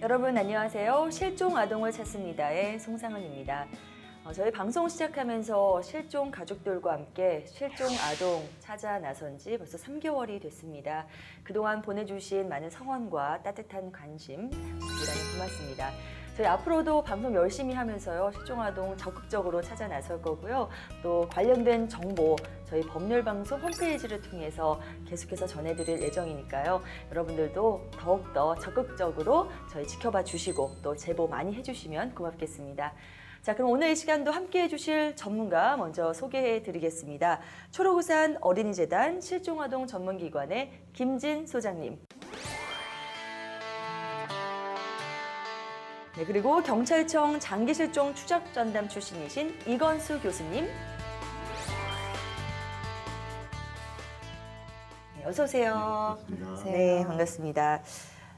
여러분 안녕하세요. 실종 아동을 찾습니다의 송상은입니다. 저희 방송 시작하면서 실종 가족들과 함께 실종 아동 찾아 나선 지 벌써 3개월이 됐습니다. 그동안 보내주신 많은 성원과 따뜻한 관심 대단히 고맙습니다. 저희 앞으로도 방송 열심히 하면서요, 실종 아동 적극적으로 찾아 나설 거고요. 또 관련된 정보 저희 법률방송 홈페이지를 통해서 계속해서 전해드릴 예정이니까요. 여러분들도 더욱더 적극적으로 저희 지켜봐 주시고 또 제보 많이 해주시면 고맙겠습니다. 자, 그럼 오늘 이 시간도 함께 해주실 전문가 먼저 소개해 드리겠습니다. 초록우산 어린이재단 실종아동 전문기관의 김진 소장님. 네, 그리고 경찰청 장기실종 추적전담 출신이신 이건수 교수님. 네, 어서 오세요. 반갑습니다. 네, 반갑습니다.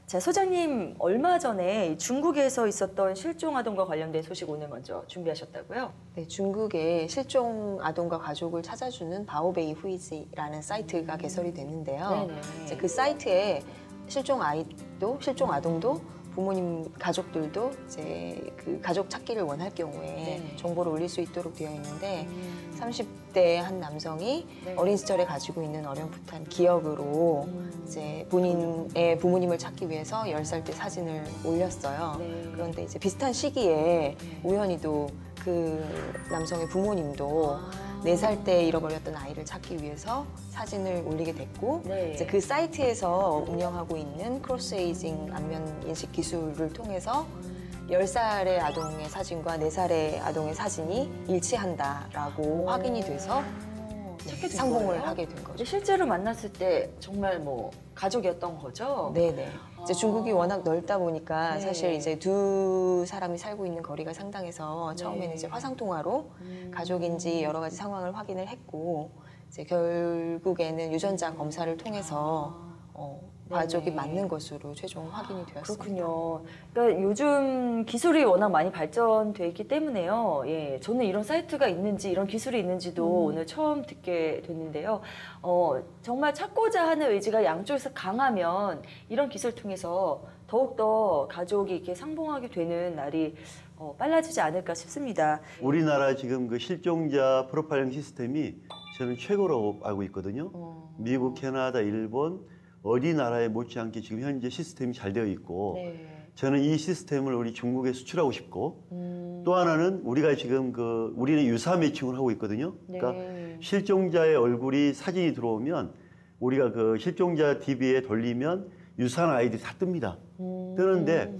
자, 소장님, 얼마 전에 중국에서 있었던 실종 아동과 관련된 소식 오늘 먼저 준비하셨다고요? 네, 중국의 실종 아동과 가족을 찾아주는 바오베이 후이지라는 사이트가 개설이 됐는데요. 이제 그 사이트에 실종 아동도 부모님 가족들도 이제 그 가족 찾기를 원할 경우에 정보를 올릴 수 있도록 되어 있는데 30대 한 남성이 어린 시절에 가지고 있는 어렴풋한 기억으로 이제 본인의 부모님을 찾기 위해서 10살 때 사진을 올렸어요. 그런데 이제 비슷한 시기에 우연히도 그 남성의 부모님도 4살 때 잃어버렸던 아이를 찾기 위해서 사진을 올리게 됐고 이제 그 사이트에서 운영하고 있는 크로스에이징 안면 인식 기술을 통해서 10살의 아동의 사진과 4살의 아동의 사진이 일치한다라고 확인이 돼서 상봉을 하게 된 거죠. 실제로 만났을 때 정말 뭐 가족이었던 거죠? 네네. 이제 중국이 워낙 넓다 보니까 사실 이제 두 사람이 살고 있는 거리가 상당해서 처음에는 이제 화상 통화로 가족인지 여러 가지 상황을 확인을 했고 이제 결국에는 유전자 검사를 통해서 가족이 맞는 것으로 최종 확인이 되었습니다. 그렇군요. 그러니까 요즘 기술이 워낙 많이 발전돼 있기 때문에요. 예, 저는 이런 사이트가 있는지, 이런 기술이 있는지도 오늘 처음 듣게 됐는데요. 정말 찾고자 하는 의지가 양쪽에서 강하면 이런 기술 통해서 더욱더 가족이 이렇게 상봉하게 되는 날이 빨라지지 않을까 싶습니다. 우리나라 지금 그 실종자 프로파일링 시스템이 저는 최고로 알고 있거든요. 미국, 캐나다, 일본, 어디 나라에 못지않게 지금 현재 시스템이 잘 되어 있고 저는 이 시스템을 우리 중국에 수출하고 싶고 또 하나는 우리가 지금 우리는 유사 매칭을 하고 있거든요. 그러니까 실종자의 얼굴이 사진이 들어오면 우리가 그 실종자 DB에 돌리면 유사한 아이들이 다 뜹니다. 뜨는데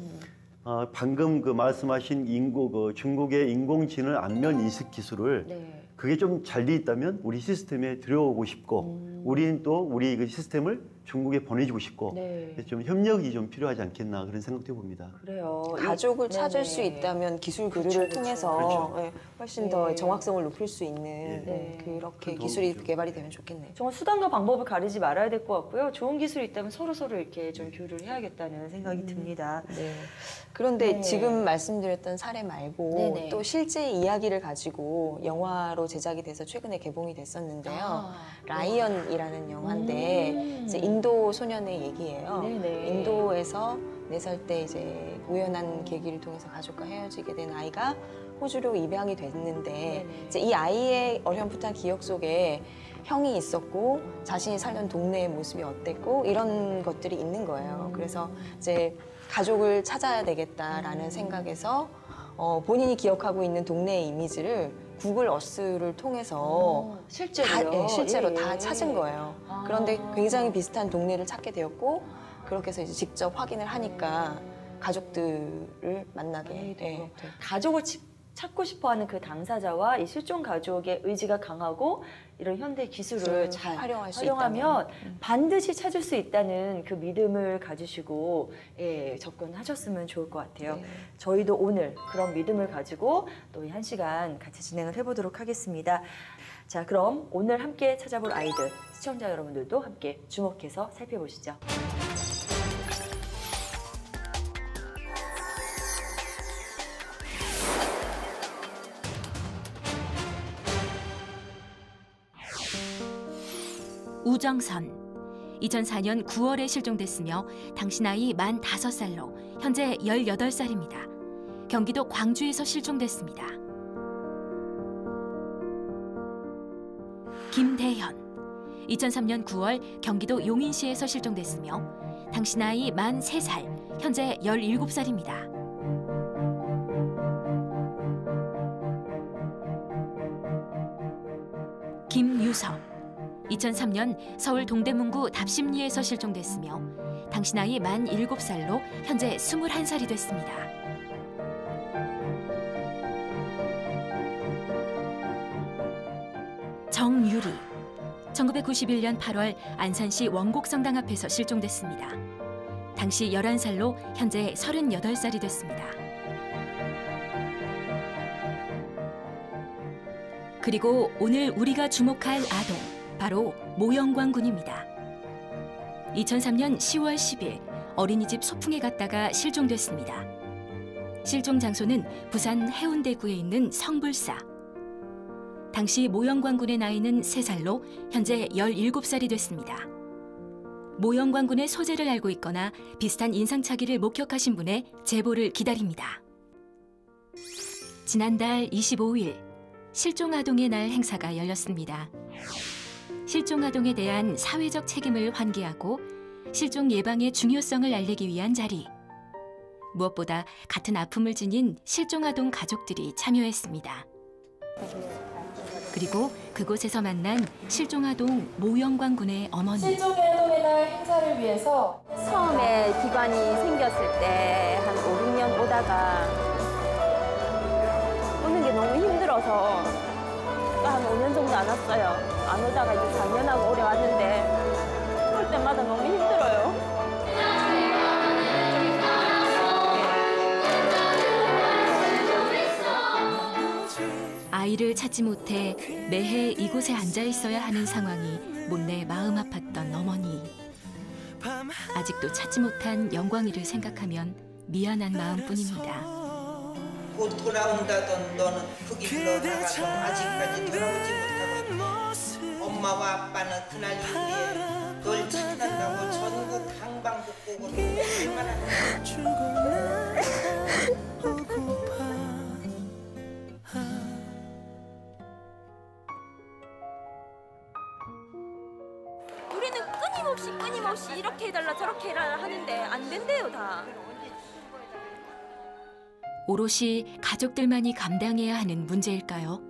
방금 그 말씀하신 중국의 인공지능 안면 인식 기술을 그게 좀 잘 돼 있다면 우리 시스템에 들여오고 싶고 우리는 또 우리 그 시스템을 중국에 보내주고 싶고 좀 협력이 좀 필요하지 않겠나 그런 생각도 해봅니다. 그래요. 가족을 찾을 수 있다면 기술 교류를 통해서 훨씬 더 정확성을 높일 수 있는 그렇게 기술이 개발이 되면 좋겠네요. 정말 수단과 방법을 가리지 말아야 될 것 같고요. 좋은 기술이 있다면 서로 이렇게 좀 교류를 해야겠다는 생각이 듭니다. 그런데 지금 말씀드렸던 사례 말고 또 실제 이야기를 가지고 영화로 제작이 돼서 최근에 개봉이 됐었는데요. 라이언이라는 영화인데 이제 인도 소년의 얘기예요. 인도에서 4살 때 이제 우연한 계기를 통해서 가족과 헤어지게 된 아이가 호주로 입양이 됐는데 이제 이 아이의 어렴풋한 기억 속에 형이 있었고 자신이 살던 동네의 모습이 어땠고 이런 것들이 있는 거예요. 그래서 이제 가족을 찾아야 되겠다라는 생각에서 본인이 기억하고 있는 동네의 이미지를 구글 어스를 통해서 실제로 다 찾은 거예요. 그런데 굉장히 비슷한 동네를 찾게 되었고 그렇게 해서 이제 직접 확인을 하니까 가족들을 만나게 돼요. 가족을 찾고 싶어하는 그 당사자와 이 실종 가족의 의지가 강하고 이런 현대 기술을 잘 활용하면 반드시 찾을 수 있다는 그 믿음을 가지시고 접근하셨으면 좋을 것 같아요. 저희도 오늘 그런 믿음을 가지고 또 이 1시간 같이 진행을 해보도록 하겠습니다. 자, 그럼 오늘 함께 찾아볼 아이들, 시청자 여러분들도 함께 주목해서 살펴보시죠. 우정선, 2004년 9월에 실종됐으며 당시 나이 만 5살로 현재 18살입니다. 경기도 광주에서 실종됐습니다. 김대현, 2003년 9월 경기도 용인시에서 실종됐으며 당시 나이 만 3살, 현재 17살입니다. 김유석, 2003년 서울 동대문구 답심리에서 실종됐으며 당시 나이 만 7살로 현재 21살이 됐습니다. 정유리, 1991년 8월 안산시 원곡성당 앞에서 실종됐습니다. 당시 11살로 현재 38살이 됐습니다. 그리고 오늘 우리가 주목할 아동, 바로 모영광 군입니다. 2003년 10월 10일 어린이집 소풍에 갔다가 실종됐습니다. 실종 장소는 부산 해운대구에 있는 성불사. 당시 모영광 군의 나이는 3살로 현재 17살이 됐습니다. 모영광 군의 소재를 알고 있거나 비슷한 인상착의를 목격하신 분의 제보를 기다립니다. 지난달 25일 실종아동의 날 행사가 열렸습니다. 실종아동에 대한 사회적 책임을 환기하고 실종 예방의 중요성을 알리기 위한 자리. 무엇보다 같은 아픔을 지닌 실종아동 가족들이 참여했습니다. 그리고 그곳에서 만난 실종아동 모영광 군의 어머니. 실종아동의 날 행사를 위해서 처음에 기관이 생겼을 때 한 5, 6년 오다가 오는 게 너무 힘들어서 한 5년 정도 안 왔어요. 안 오다가 이제 작년하고 올해 왔는데 올 때마다 너무 힘들어요. 아이를 찾지 못해 매해 이곳에 앉아 있어야 하는 상황이 못내 마음 아팠던 어머니. 아직도 찾지 못한 영광이를 생각하면 미안한 마음뿐입니다. 곧 돌아온다던 너는 거기 불러나가서 아직까지 돌아오지 못하고 엄마와 아빠는 그날 이후에 널 찾는다고 전국 방방곡곡으로 얼마나 우리는 끊임없이 이렇게 해달라 저렇게 해라 하는데 안 된대요 다. 오롯이 가족들만이 감당해야 하는 문제일까요?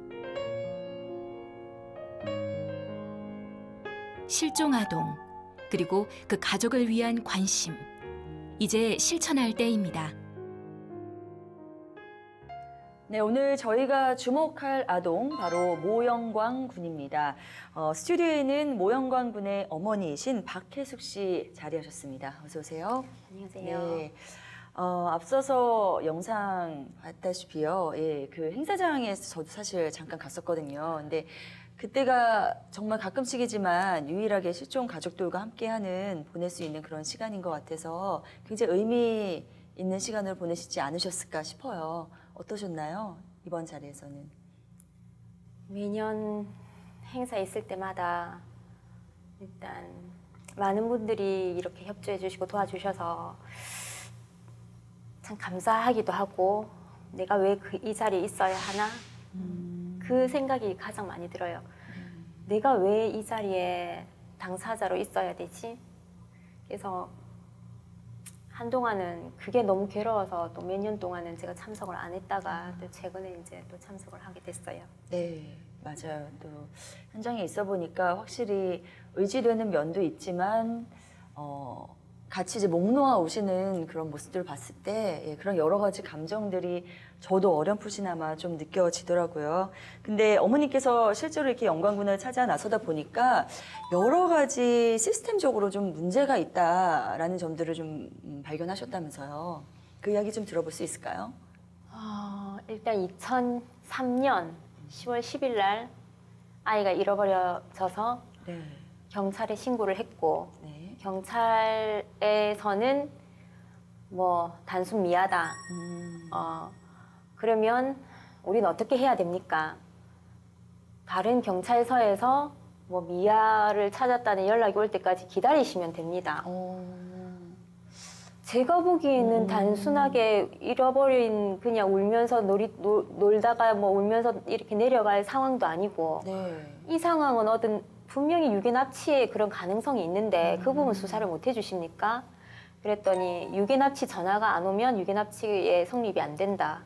실종 아동, 그리고 그 가족을 위한 관심. 이제 실천할 때입니다. 네, 오늘 저희가 주목할 아동 바로 모영광 군입니다. 스튜디오에는 모영광 군의 어머니이신 박혜숙 씨 자리하셨습니다. 어서 오세요. 안녕하세요. 네. 앞서서 영상 봤다시피요. 예, 그 행사장에서 저도 사실 잠깐 갔었거든요. 근데 그때가 정말 가끔씩이지만 유일하게 실종 가족들과 함께하는 보낼 수 있는 그런 시간인 것 같아서 굉장히 의미 있는 시간을 보내시지 않으셨을까 싶어요. 어떠셨나요? 이번 자리에서는. 매년 행사 있을 때마다 일단 많은 분들이 이렇게 협조해 주시고 도와주셔서 참 감사하기도 하고 내가 왜 이 자리에 있어야 하나 그 생각이 가장 많이 들어요. 내가 왜 이 자리에 당사자로 있어야 되지? 그래서 한동안은 그게 너무 괴로워서 또 몇 년 동안은 제가 참석을 안 했다가 또 최근에 이제 또 참석을 하게 됐어요. 네, 맞아요. 또 현장에 있어 보니까 확실히 의지되는 면도 있지만 같이 이제 목 놓아 오시는 그런 모습들을 봤을 때 예, 그런 여러 가지 감정들이 저도 어렴풋이나마 좀 느껴지더라고요. 근데 어머니께서 실제로 이렇게 영광군을 찾아 나서다 보니까 여러 가지 시스템적으로 좀 문제가 있다라는 점들을 좀 발견하셨다면서요. 그 이야기 좀 들어볼 수 있을까요? 일단 2003년 10월 10일 날 아이가 잃어버려져서 네. 경찰에 신고를 했고 네. 경찰에서는 뭐 단순 미아다. 그러면 우리는 어떻게 해야 됩니까? 다른 경찰서에서 뭐 미아를 찾았다는 연락이 올 때까지 기다리시면 됩니다. 제가 보기에는 단순하게 잃어버린 그냥 울면서 놀다가 뭐 울면서 이렇게 내려갈 상황도 아니고 이 상황은 분명히 유괴 납치의 그런 가능성이 있는데 그 부분 수사를 못 해주십니까? 그랬더니 유괴 납치 전화가 안 오면 유괴 납치의 성립이 안 된다.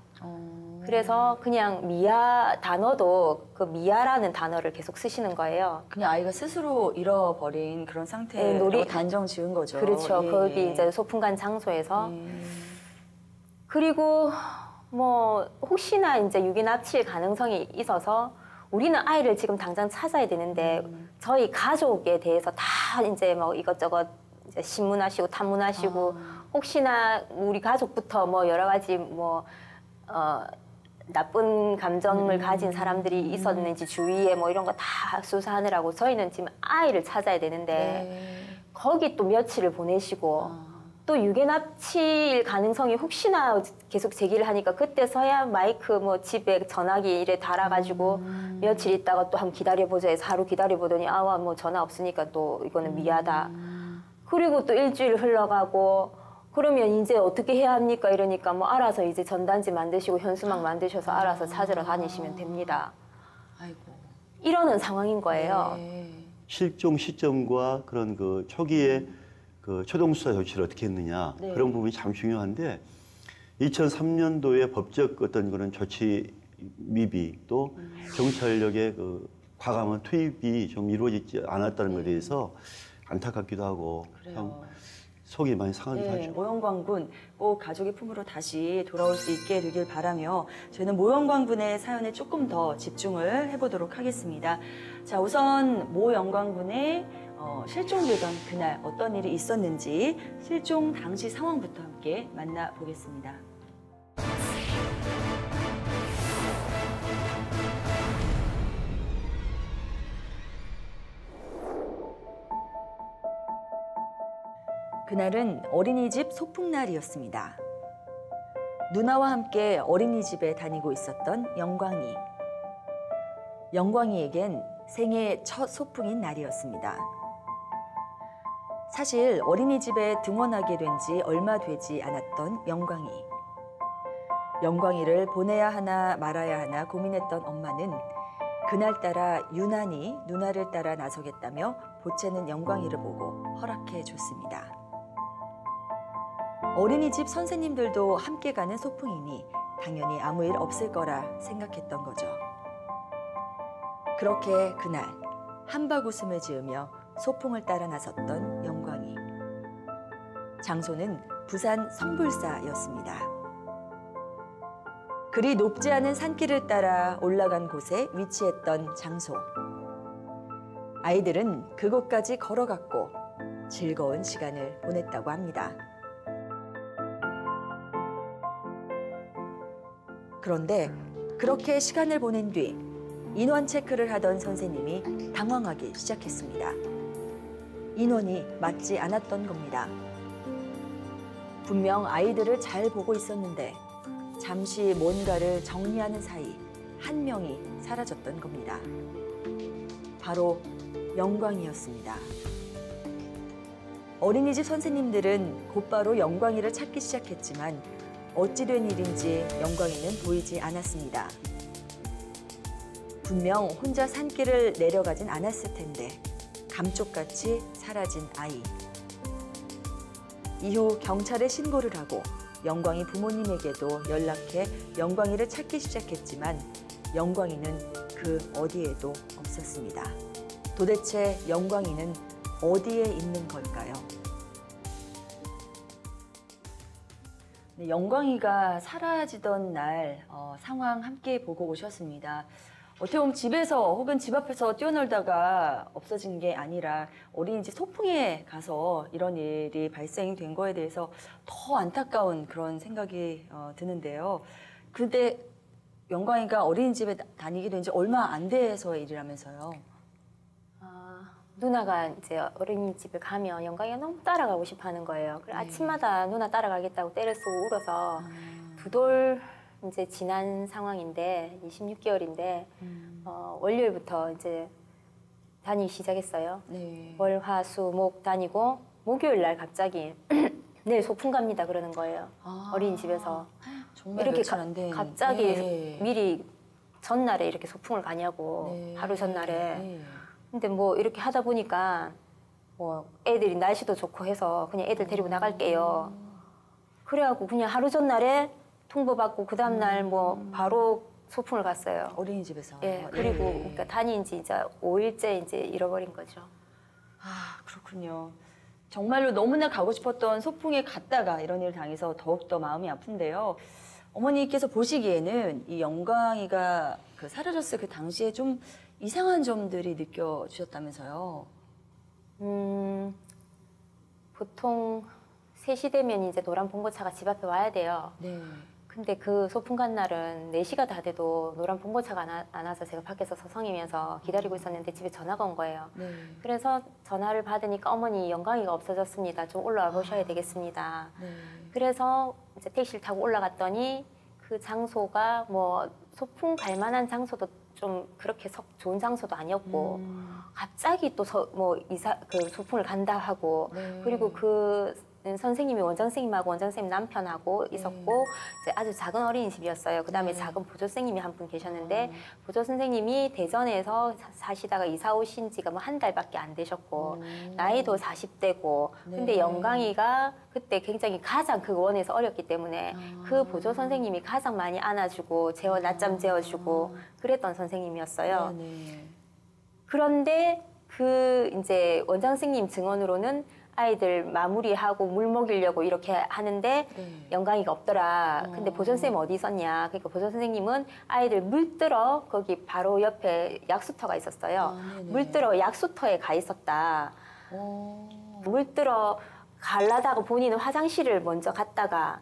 그래서 그냥 미아 단어도 그 미아라는 단어를 계속 쓰시는 거예요. 그냥 아이가 스스로 잃어버린 그런 상태로 단정 지은 거죠. 그렇죠. 거기 이제 소풍 간 장소에서. 그리고 뭐 혹시나 이제 유괴 납치의 가능성이 있어서 우리는 아이를 지금 당장 찾아야 되는데 저희 가족에 대해서 다 이제 뭐 이것저것 이제 신문하시고 탐문하시고 혹시나 우리 가족부터 뭐 여러 가지 뭐 나쁜 감정을 가진 사람들이 있었는지 주위에 뭐 이런 거 다 수사하느라고 저희는 지금 아이를 찾아야 되는데 거기 또 며칠을 보내시고 또 유괴 납치일 가능성이 혹시나 계속 제기를 하니까 그때서야 마이크 뭐 집에 전화기 이래 달아가지고 며칠 있다가 또 한번 기다려보자 해서 하루 기다려보더니 뭐 전화 없으니까 또 이거는 미안하다. 그리고 또 일주일 흘러가고 그러면 이제 어떻게 해야 합니까? 이러니까 뭐 알아서 이제 전단지 만드시고 현수막 만드셔서 알아서 찾으러 다니시면 됩니다. 아이고. 이러는 상황인 거예요. 실종 시점과 그런 그 초기에 그 초동수사 조치를 어떻게 했느냐 그런 부분이 참 중요한데 2003년도에 법적 어떤 그런 조치 미비 또 경찰력의 그 과감한 투입이 좀 이루어지지 않았다는 것에 대해서 안타깝기도 하고 참 속이 많이 상하기도 하죠. 모형광군 꼭 가족의 품으로 다시 돌아올 수 있게 되길 바라며 저희는 모형광군의 사연에 조금 더 집중을 해보도록 하겠습니다. 자, 우선 모형광군의 실종되던 그날 어떤 일이 있었는지 실종 당시 상황부터 함께 만나보겠습니다. 그날은 어린이집 소풍날이었습니다. 누나와 함께 어린이집에 다니고 있었던 영광이. 영광이에겐 생애 첫 소풍인 날이었습니다. 사실 어린이집에 등원하게 된 지 얼마 되지 않았던 영광이. 영광이를 보내야 하나 말아야 하나 고민했던 엄마는 그날따라 유난히 누나를 따라 나서겠다며 보채는 영광이를 보고 허락해 줬습니다. 어린이집 선생님들도 함께 가는 소풍이니 당연히 아무 일 없을 거라 생각했던 거죠. 그렇게 그날 한박 웃음을 지으며 소풍을 따라 나섰던 영광이. 장소는 부산 성불사였습니다. 그리 높지 않은 산길을 따라 올라간 곳에 위치했던 장소. 아이들은 그곳까지 걸어갔고 즐거운 시간을 보냈다고 합니다. 그런데 그렇게 시간을 보낸 뒤 인원 체크를 하던 선생님이 당황하기 시작했습니다. 인원이 맞지 않았던 겁니다. 분명 아이들을 잘 보고 있었는데 잠시 뭔가를 정리하는 사이 한 명이 사라졌던 겁니다. 바로 영광이었습니다. 어린이집 선생님들은 곧바로 영광이를 찾기 시작했지만 어찌 된 일인지 영광이는 보이지 않았습니다. 분명 혼자 산길을 내려가진 않았을 텐데 감쪽같이 사라진 아이. 이후 경찰에 신고를 하고 영광이 부모님에게도 연락해 영광이를 찾기 시작했지만 영광이는 그 어디에도 없었습니다. 도대체 영광이는 어디에 있는 걸까요? 네, 영광이가 사라지던 날 상황 함께 보고 오셨습니다. 어떻게 보면 집에서 혹은 집 앞에서 뛰어놀다가 없어진 게 아니라 어린이집 소풍에 가서 이런 일이 발생된 거에 대해서 더 안타까운 그런 생각이 드는데요. 근데 영광이가 어린이집에 다니게 된 지 얼마 안 돼서의 일이라면서요. 누나가 이제 어린이집에 가면 영광이가 너무 따라가고 싶어 하는 거예요. 그래 아침마다 누나 따라가겠다고 때를 쓰고 울어서 두 돌 이제 지난 상황인데 26개월인데 월요일부터 이제 다니기 시작했어요. 네. 월, 화, 수, 목 다니고 목요일 날 갑자기 내일 소풍 갑니다 그러는 거예요. 어린이집에서. 정말 이렇게 며칠 안 된. 갑자기 네. 미리 전날에 이렇게 소풍을 가냐고. 네. 하루 전날에. 네. 근데 뭐 이렇게 하다 보니까 뭐 애들이 날씨도 좋고 해서 그냥 애들 데리고 나갈게요. 그래갖고 그냥 하루 전날에 통보받고 그 다음날 뭐 바로 소풍을 갔어요. 어린이집에서. 예, 그리고 네. 그러니까 다닌 지 이제 5일째 이제 잃어버린 거죠. 아, 그렇군요. 정말로 너무나 가고 싶었던 소풍에 갔다가 이런 일을 당해서 더욱더 마음이 아픈데요. 어머니께서 보시기에는 이 영광이가 그 사라졌을 그 당시에 좀 이상한 점들이 느껴지셨다면서요. 보통 3시 되면 이제 노란 봉고차가 집 앞에 와야 돼요. 네. 근데 그 소풍 간 날은 4시가 다 돼도 노란 봉고차가 안 와서 제가 밖에서 서성이면서 기다리고 있었는데 집에 전화가 온 거예요. 네. 그래서 전화를 받으니까 어머니 영광이가 없어졌습니다. 좀 올라와 보셔야 되겠습니다. 네. 그래서 이제 택시를 타고 올라갔더니 그 장소가 뭐 소풍 갈 만한 장소도 좀 그렇게 썩 좋은 장소도 아니었고 갑자기 또 뭐 그 소풍을 간다 하고 네. 그리고 그 선생님이 원장 선생님하고 원장 선생님 남편하고 있었고 이제 아주 작은 어린이집이었어요. 그다음에 작은 보조 선생님이 한 분 계셨는데 보조 선생님이 대전에서 사시다가 이사 오신 지가 뭐 한 달밖에 안 되셨고 나이도 40대고 근데 영광이가 그때 굉장히 가장 그 원에서 어렸기 때문에 그 보조 선생님이 가장 많이 안아주고 낮잠 재워주고 그랬던 선생님이었어요. 네. 그런데 그 이제 원장 선생님 증언으로는 아이들 마무리하고 물 먹이려고 이렇게 하는데 영광이가 없더라. 근데 보조 선생님 어디 있었냐? 그러니까 보조 선생님은 아이들 물들어 거기 바로 옆에 약수터가 있었어요. 물들어 약수터에 가 있었다. 물들어 가려다가 본인은 화장실을 먼저 갔다가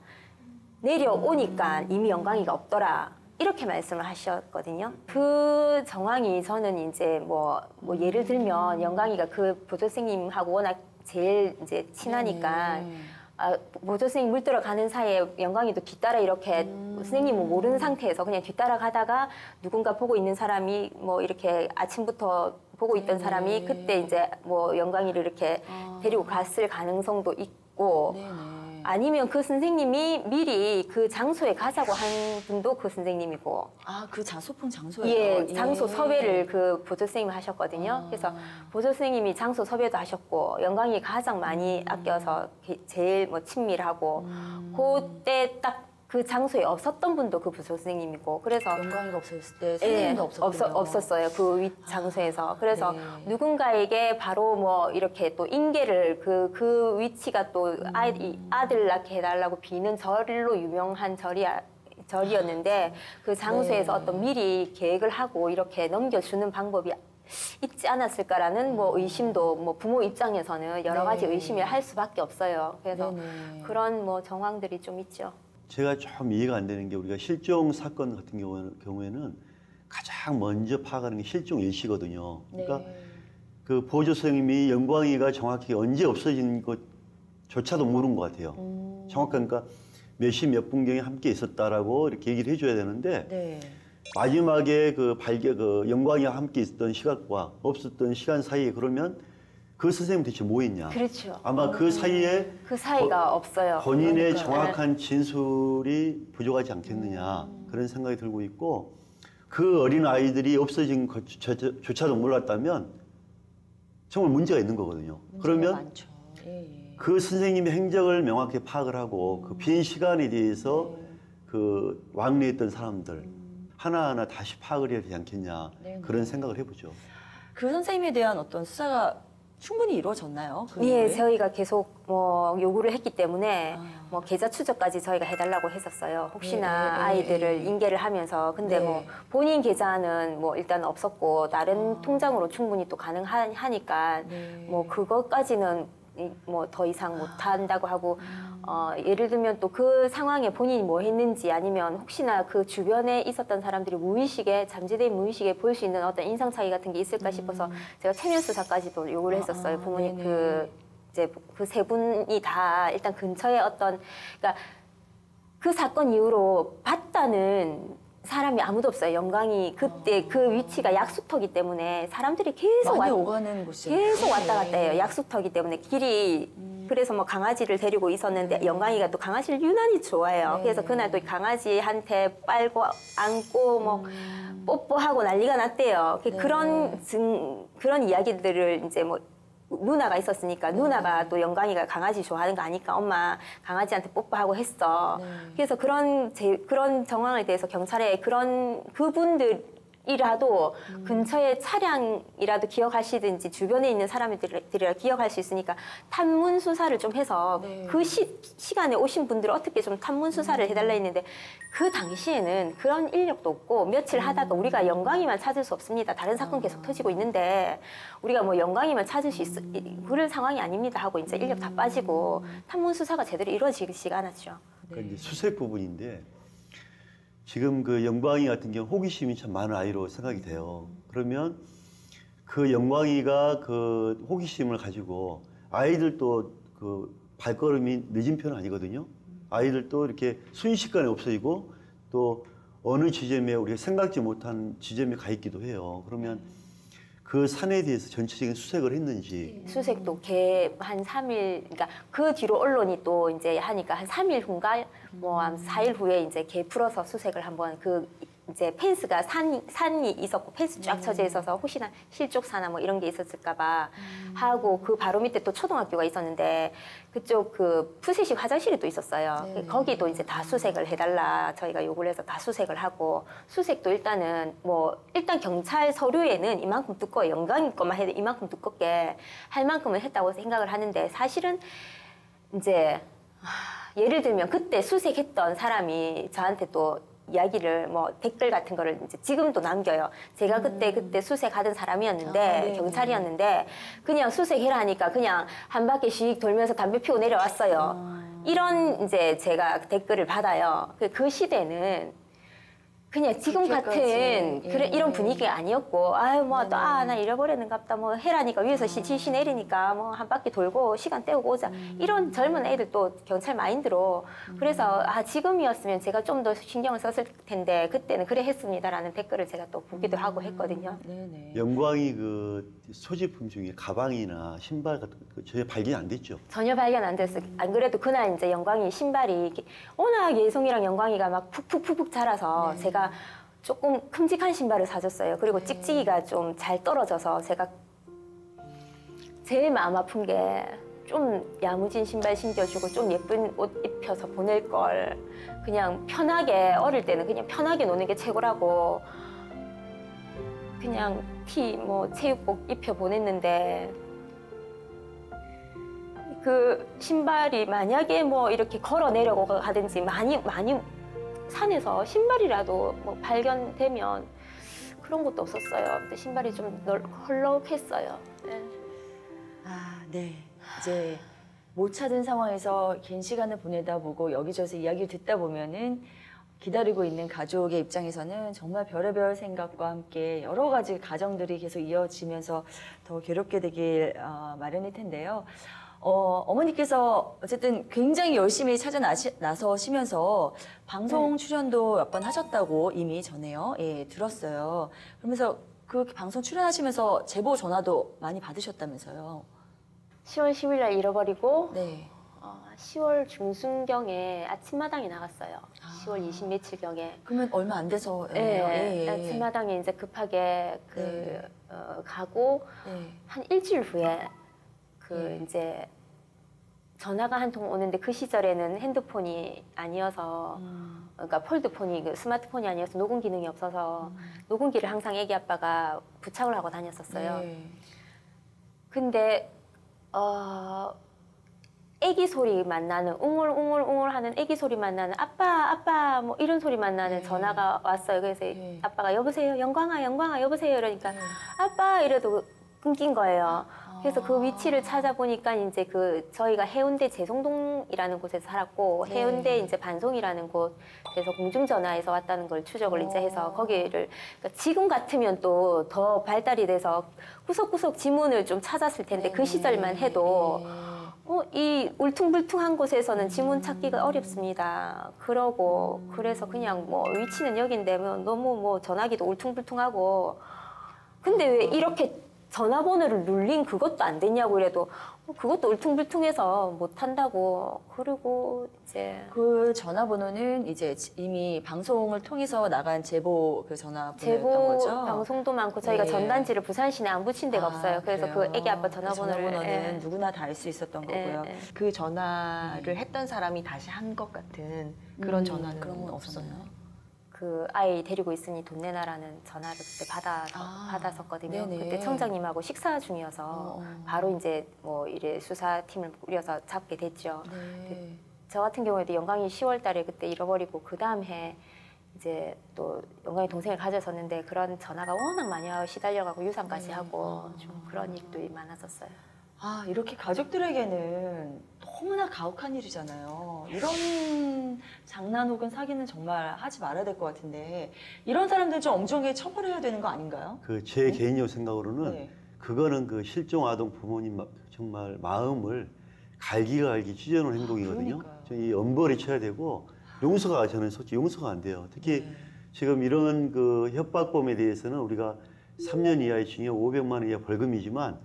내려오니까 이미 영광이가 없더라. 이렇게 말씀을 하셨거든요. 그 정황이 저는 이제 뭐 예를 들면 영광이가 그 보조 선생님하고 워낙 제일 이제 친하니까 보조 선생님 물 들어가는 사이에 영광이도 뒤따라 이렇게 선생님은 모르는 상태에서 그냥 뒤따라 가다가 누군가 보고 있는 사람이 뭐 이렇게 아침부터 보고 있던 사람이 그때 이제 뭐 영광이를 이렇게 데리고 갔을 가능성도 있고 아니면 그 선생님이 미리 그 장소에 가자고 한 분도 그 선생님이고. 아, 그 소풍 장소예요? 예, 장소 섭외를 그 보조 선생님이 하셨거든요. 그래서 보조 선생님이 장소 섭외도 하셨고 영광이 가장 많이 아껴서 제일 뭐 친밀하고 그때 딱 그 장소에 없었던 분도 그 보조 선생님이고 그래서 영광이가 없었을 때 선생님도 없었어요. 그 장소에서. 그래서 누군가에게 바로 뭐 이렇게 또 인계를 그 위치가 또 아들 낳게 해달라고 비는 절로 유명한 절이었는데 그 장소에서 어떤 미리 계획을 하고 이렇게 넘겨주는 방법이 있지 않았을까라는 뭐 의심도 뭐 부모 입장에서는 여러 가지 의심을 할 수밖에 없어요. 그래서 그런 뭐 정황들이 좀 있죠. 제가 좀 이해가 안 되는 게 우리가 실종 사건 같은 경우에는 가장 먼저 파악하는 게 실종 일시거든요. 그러니까 그 보조 선생님이 영광이가 정확히 언제 없어진 것조차도 모르는 것 같아요. 정확한 그러니까 몇 시 몇 분경에 함께 있었다라고 이렇게 얘기를 해줘야 되는데 마지막에 그 영광이와 함께 있었던 시각과 없었던 시간 사이에 그러면 그 선생님 대체 뭐 했냐? 그렇죠. 아마 그 사이에 그 사이가 없어요. 본인의 그러니까. 정확한 진술이 부족하지 않겠느냐 그런 생각이 들고 있고 그 어린 아이들이 없어진 것조차도 몰랐다면 정말 문제가 있는 거거든요. 그러면 많죠. 그 선생님의 행적을 명확히 파악을 하고 그 빈 시간에 대해서 그 왕래했던 사람들 하나하나 다시 파악을 해야 되지 않겠냐 그런 생각을 해보죠. 그 선생님에 대한 어떤 수사가 충분히 이루어졌나요? 예, 저희가 계속 뭐 요구를 했기 때문에 뭐 계좌 추적까지 저희가 해달라고 했었어요. 혹시나 아이들을 인계를 하면서 근데 뭐 본인 계좌는 뭐 일단 없었고 다른 통장으로 충분히 또 가능하니까 뭐 그것까지는 뭐 더 이상 못 한다고 하고 예를 들면 또 그 상황에 본인이 뭐 했는지 아니면 혹시나 그 주변에 있었던 사람들이 무의식에 잠재된 무의식에 볼 수 있는 어떤 인상 차이 같은 게 있을까 싶어서 제가 체면 수사까지도 요구를 했었어요. 부모님 그 세 분이 다 일단 근처에 어떤 그러니까 그 사건 이후로 봤다는 사람이 아무도 없어요. 영광이 그때 그 위치가 약수터기 때문에 사람들이 계속 많이 오가는 곳이에요. 계속 왔다 갔다 해요. 약수터기 때문에 길이 그래서 뭐 강아지를 데리고 있었는데 영광이가 또 강아지를 유난히 좋아해요. 그래서 그날 또 강아지한테 빨고 안고 뭐 뽀뽀하고 난리가 났대요. 그런 이야기들을 이제 뭐 누나가 있었으니까 누나가 또 영광이가 강아지 좋아하는 거 아니까 엄마 강아지한테 뽀뽀하고 했어. 그래서 그런 정황에 대해서 경찰에 그분들이라도 근처에 차량이라도 기억하시든지 주변에 있는 사람들이라 기억할 수 있으니까 탐문 수사를 좀 해서 그 시간에 오신 분들을 어떻게 좀 탐문 수사를 해달라 했는데 그 당시에는 그런 인력도 없고 며칠 하다가 우리가 영광이만 찾을 수 없습니다. 다른 사건 계속 터지고 있는데 우리가 뭐 영광이만 찾을 수 그럴 상황이 아닙니다 하고 이제 인력 다 빠지고 탐문 수사가 제대로 이루어지지가 않았죠. 그러니까 이제 수색 부분인데 지금 그 영광이 같은 경우 호기심이 참 많은 아이로 생각이 돼요. 그러면 그 영광이가 그 호기심을 가지고 아이들도 그 발걸음이 늦은 편은 아니거든요. 아이들도 이렇게 순식간에 없어지고 또 어느 지점에 우리가 생각지 못한 지점에 가 있기도 해요. 그러면 그 산에 대해서 전체적인 수색을 했는지. 수색도 한 3일, 그러니까 그 뒤로 언론이 또 이제 하니까 한 3일 후인가 뭐 한 4일 후에 이제 개 풀어서 수색을 한번 이제 펜스가 산이 있었고 펜스 쫙 쳐져 있어서 혹시나 실족사나 뭐 이런 게 있었을까봐 하고 그 바로 밑에 또 초등학교가 있었는데 그쪽 그 푸세식 화장실이 또 있었어요. 거기도 이제 다 수색을 해달라 저희가 요구를 해서 다 수색을 하고 수색도 일단 경찰 서류에는 이만큼 두꺼워 영광이 것만 해도 이만큼 두껍게 할 만큼은 했다고 생각을 하는데 사실은 이제 예를 들면 그때 수색했던 사람이 저한테 또 이야기를 뭐 댓글 같은 거를 이제 지금도 남겨요. 제가 그때 수색하던 사람이었는데 경찰이었는데 그냥 수색해라 하니까 그냥 한 바퀴 씩 돌면서 담배 피우고 내려왔어요. 이런 이제 제가 댓글을 받아요. 그 시대는 그냥 지금 같은 이런 분위기가 아니었고 아유 뭐 또 나 잃어버렸는갑다 뭐 해라니까 위에서 지시 내리니까 뭐 한 바퀴 돌고 시간 때우고 오자 이런 젊은 애들 또 경찰 마인드로 그래서 지금이었으면 제가 좀 더 신경을 썼을 텐데 그때는 그래 했습니다라는 댓글을 제가 또 보기도 하고 했거든요. 영광이 그 소지품 중에 가방이나 신발 같은 거 전혀 발견이 안 됐죠? 전혀 발견 안 됐어요. 안 그래도 그날 이제 영광이 신발이 워낙 예송이랑 영광이가 막 푹푹 자라서 제가 조금 큼직한 신발을 사줬어요. 그리고 찍찍이가 좀 잘 떨어져서 제가 제일 마음 아픈 게 좀 야무진 신발 신겨주고 좀 예쁜 옷 입혀서 보낼 걸 그냥 편하게 어릴 때는 그냥 편하게 노는 게 최고라고 그냥 뭐 체육복 입혀 보냈는데 그 신발이 만약에 뭐 이렇게 걸어 내려고 가든지 많이 산에서 신발이라도 뭐 발견되면 그런 것도 없었어요. 근데 신발이 좀 헐렁했어요. 네. 이제 못 찾은 상황에서 긴 시간을 보내다 보고 여기저기 이야기를 듣다 보면은 기다리고 있는 가족의 입장에서는 정말 별의별 생각과 함께 여러 가지 가정들이 계속 이어지면서 더 괴롭게 되길 마련일 텐데요. 어머니께서 어쨌든 굉장히 열심히 찾아 나서시면서 방송 출연도 몇 번 하셨다고 이미 전에요. 들었어요. 그러면서 그 방송 출연하시면서 제보 전화도 많이 받으셨다면서요. 10월 10일 날 잃어버리고 10월 중순경에 아침마당에 나갔어요. 10월 20 며칠경에. 그러면 얼마 안 돼서. 아침마당에 이제 급하게 가고 한 일주일 후에 이제 전화가 한 통 오는데 그 시절에는 핸드폰이 아니어서 그러니까 폴드폰이 스마트폰이 아니어서 녹음 기능이 없어서 녹음기를 항상 애기 아빠가 부착을 하고 다녔었어요. 근데 애기 소리만 나는 웅울웅울하는 애기 소리만 나는 아빠 뭐 이런 소리만 나는 전화가 왔어요. 그래서 아빠가 여보세요 영광아 여보세요 이러니까 아빠 이래도 끊긴 거예요. 그래서 그 위치를 찾아보니까 이제 저희가 해운대 재송동이라는 곳에서 살았고 해운대 이제 반송이라는 곳에서 공중전화에서 왔다는 걸 추적을 이제 해서 거기를 그러니까 지금 같으면 또 더 발달이 돼서 구석구석 지문을 좀 찾았을 텐데 그 시절만 해도 이 울퉁불퉁한 곳에서는 지문 찾기가 어렵습니다. 그래서 그냥 뭐 위치는 여긴데 너무 뭐 전화기도 울퉁불퉁하고 근데 왜 이렇게 전화번호를 눌린 그것도 안 됐냐고 그래도 그것도 울퉁불퉁해서 못 한다고. 그리고 이제 그 전화번호는 이제 이미 방송을 통해서 나간 제보 그 전화번호였던 거죠? 방송도 많고 저희가 네. 전단지를 부산시내 안 붙인 데가 없어요. 그래서 그래요? 그 애기 아빠 전화번호를 전화번호는 누구나 다 알 수 있었던 거고요. 그 전화를 했던 사람이 다시 한 것 같은 그런 전화는 그런 건 없었나요? 그 아이 데리고 있으니 돈 내놔라는 전화를 그때 받았었거든요. 네네. 그때 청장님하고 식사 중이어서 바로 이제 뭐 이래 수사팀을 꾸려서 잡게 됐죠. 네. 저 같은 경우에도 영광이 10월달에 그때 잃어버리고 그 다음 해 이제 또 영광이 동생을 가졌었는데 그런 전화가 워낙 많이 와서 시달려가고 유산까지 하고 좀 그런 일도 많았었어요. 아, 이렇게 가족들에게는 너무나 가혹한 일이잖아요. 이런 장난 혹은 사기는 정말 하지 말아야 될 것 같은데 이런 사람들 좀 엄정하게 처벌해야 되는 거 아닌가요? 그 제 개인적 생각으로는 네. 그거는 그 실종 아동 부모님 정말 마음을 갈기갈기 찢어놓은 행동이거든요. 그러니까요. 이 엄벌이 쳐야 되고 용서가 저는 솔직히 용서가 안 돼요. 특히 지금 이런 그 협박범에 대해서는 우리가 3년 이하의 징역 500만 원 이하 벌금이지만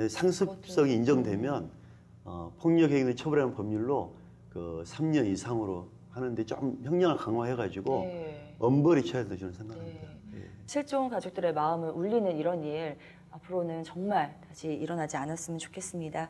상습성이 인정되면 폭력 행위를 처벌하는 법률로 그 3년 이상으로 하는데 좀 형량을 강화해가지고 엄벌이 쳐야 된다고 저는 생각합니다. 예. 실종 가족들의 마음을 울리는 이런 일 앞으로는 정말 다시 일어나지 않았으면 좋겠습니다.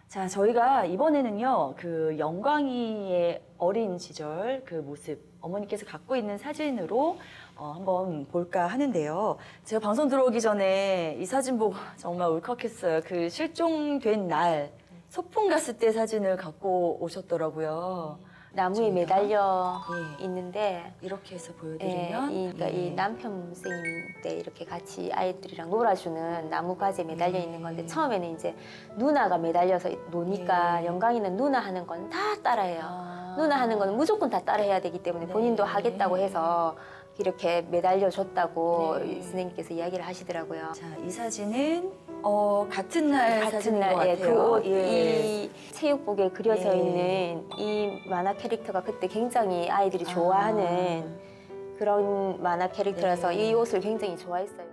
자, 저희가 이번에는요, 그 영광이의 어린 시절 그 모습, 어머니께서 갖고 있는 사진으로 한번 볼까 하는데요. 제가 방송 들어오기 전에 이 사진 보고 정말 울컥했어요. 그 실종된 날, 소풍 갔을 때 사진을 갖고 오셨더라고요. 나무에 매달려 있는데 이렇게 해서 보여드리면 그러니까 이 남편 선생님 때 이렇게 같이 아이들이랑 놀아주는 나무 가지에 매달려 있는 건데 처음에는 이제 누나가 매달려서 노니까 영광이는 누나 하는 건 다 따라해요. 누나 하는 건 무조건 다 따라해야 되기 때문에 본인도 하겠다고 해서 이렇게 매달려 줬다고 선생님께서 이야기를 하시더라고요. 자, 이 사진은 같은 날 사진인 것 같아요. 그 옷, 이 체육복에 그려져 있는 이 만화 캐릭터가 그때 굉장히 아이들이 좋아하는 그런 만화 캐릭터라서 이 옷을 굉장히 좋아했어요.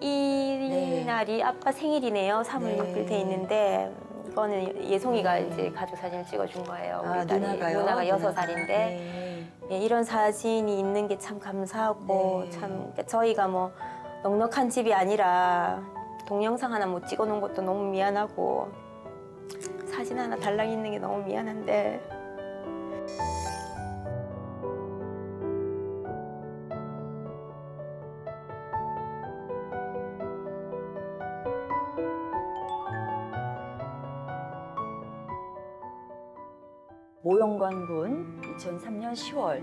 이 날이 아빠 생일이네요. 3월 6일 돼 있는데 이거는 예송이가 이제 가족 사진을 찍어준 거예요. 우리 딸이. 누나가요? 누나가 6살인데 이런 사진이 있는 게 참 감사하고 참 그러니까 저희가 뭐 넉넉한 집이 아니라 동영상 하나 못 찍어놓은 것도 너무 미안하고 사진 하나 달랑 있는 게 너무 미안한데 모영관 군 2003년 10월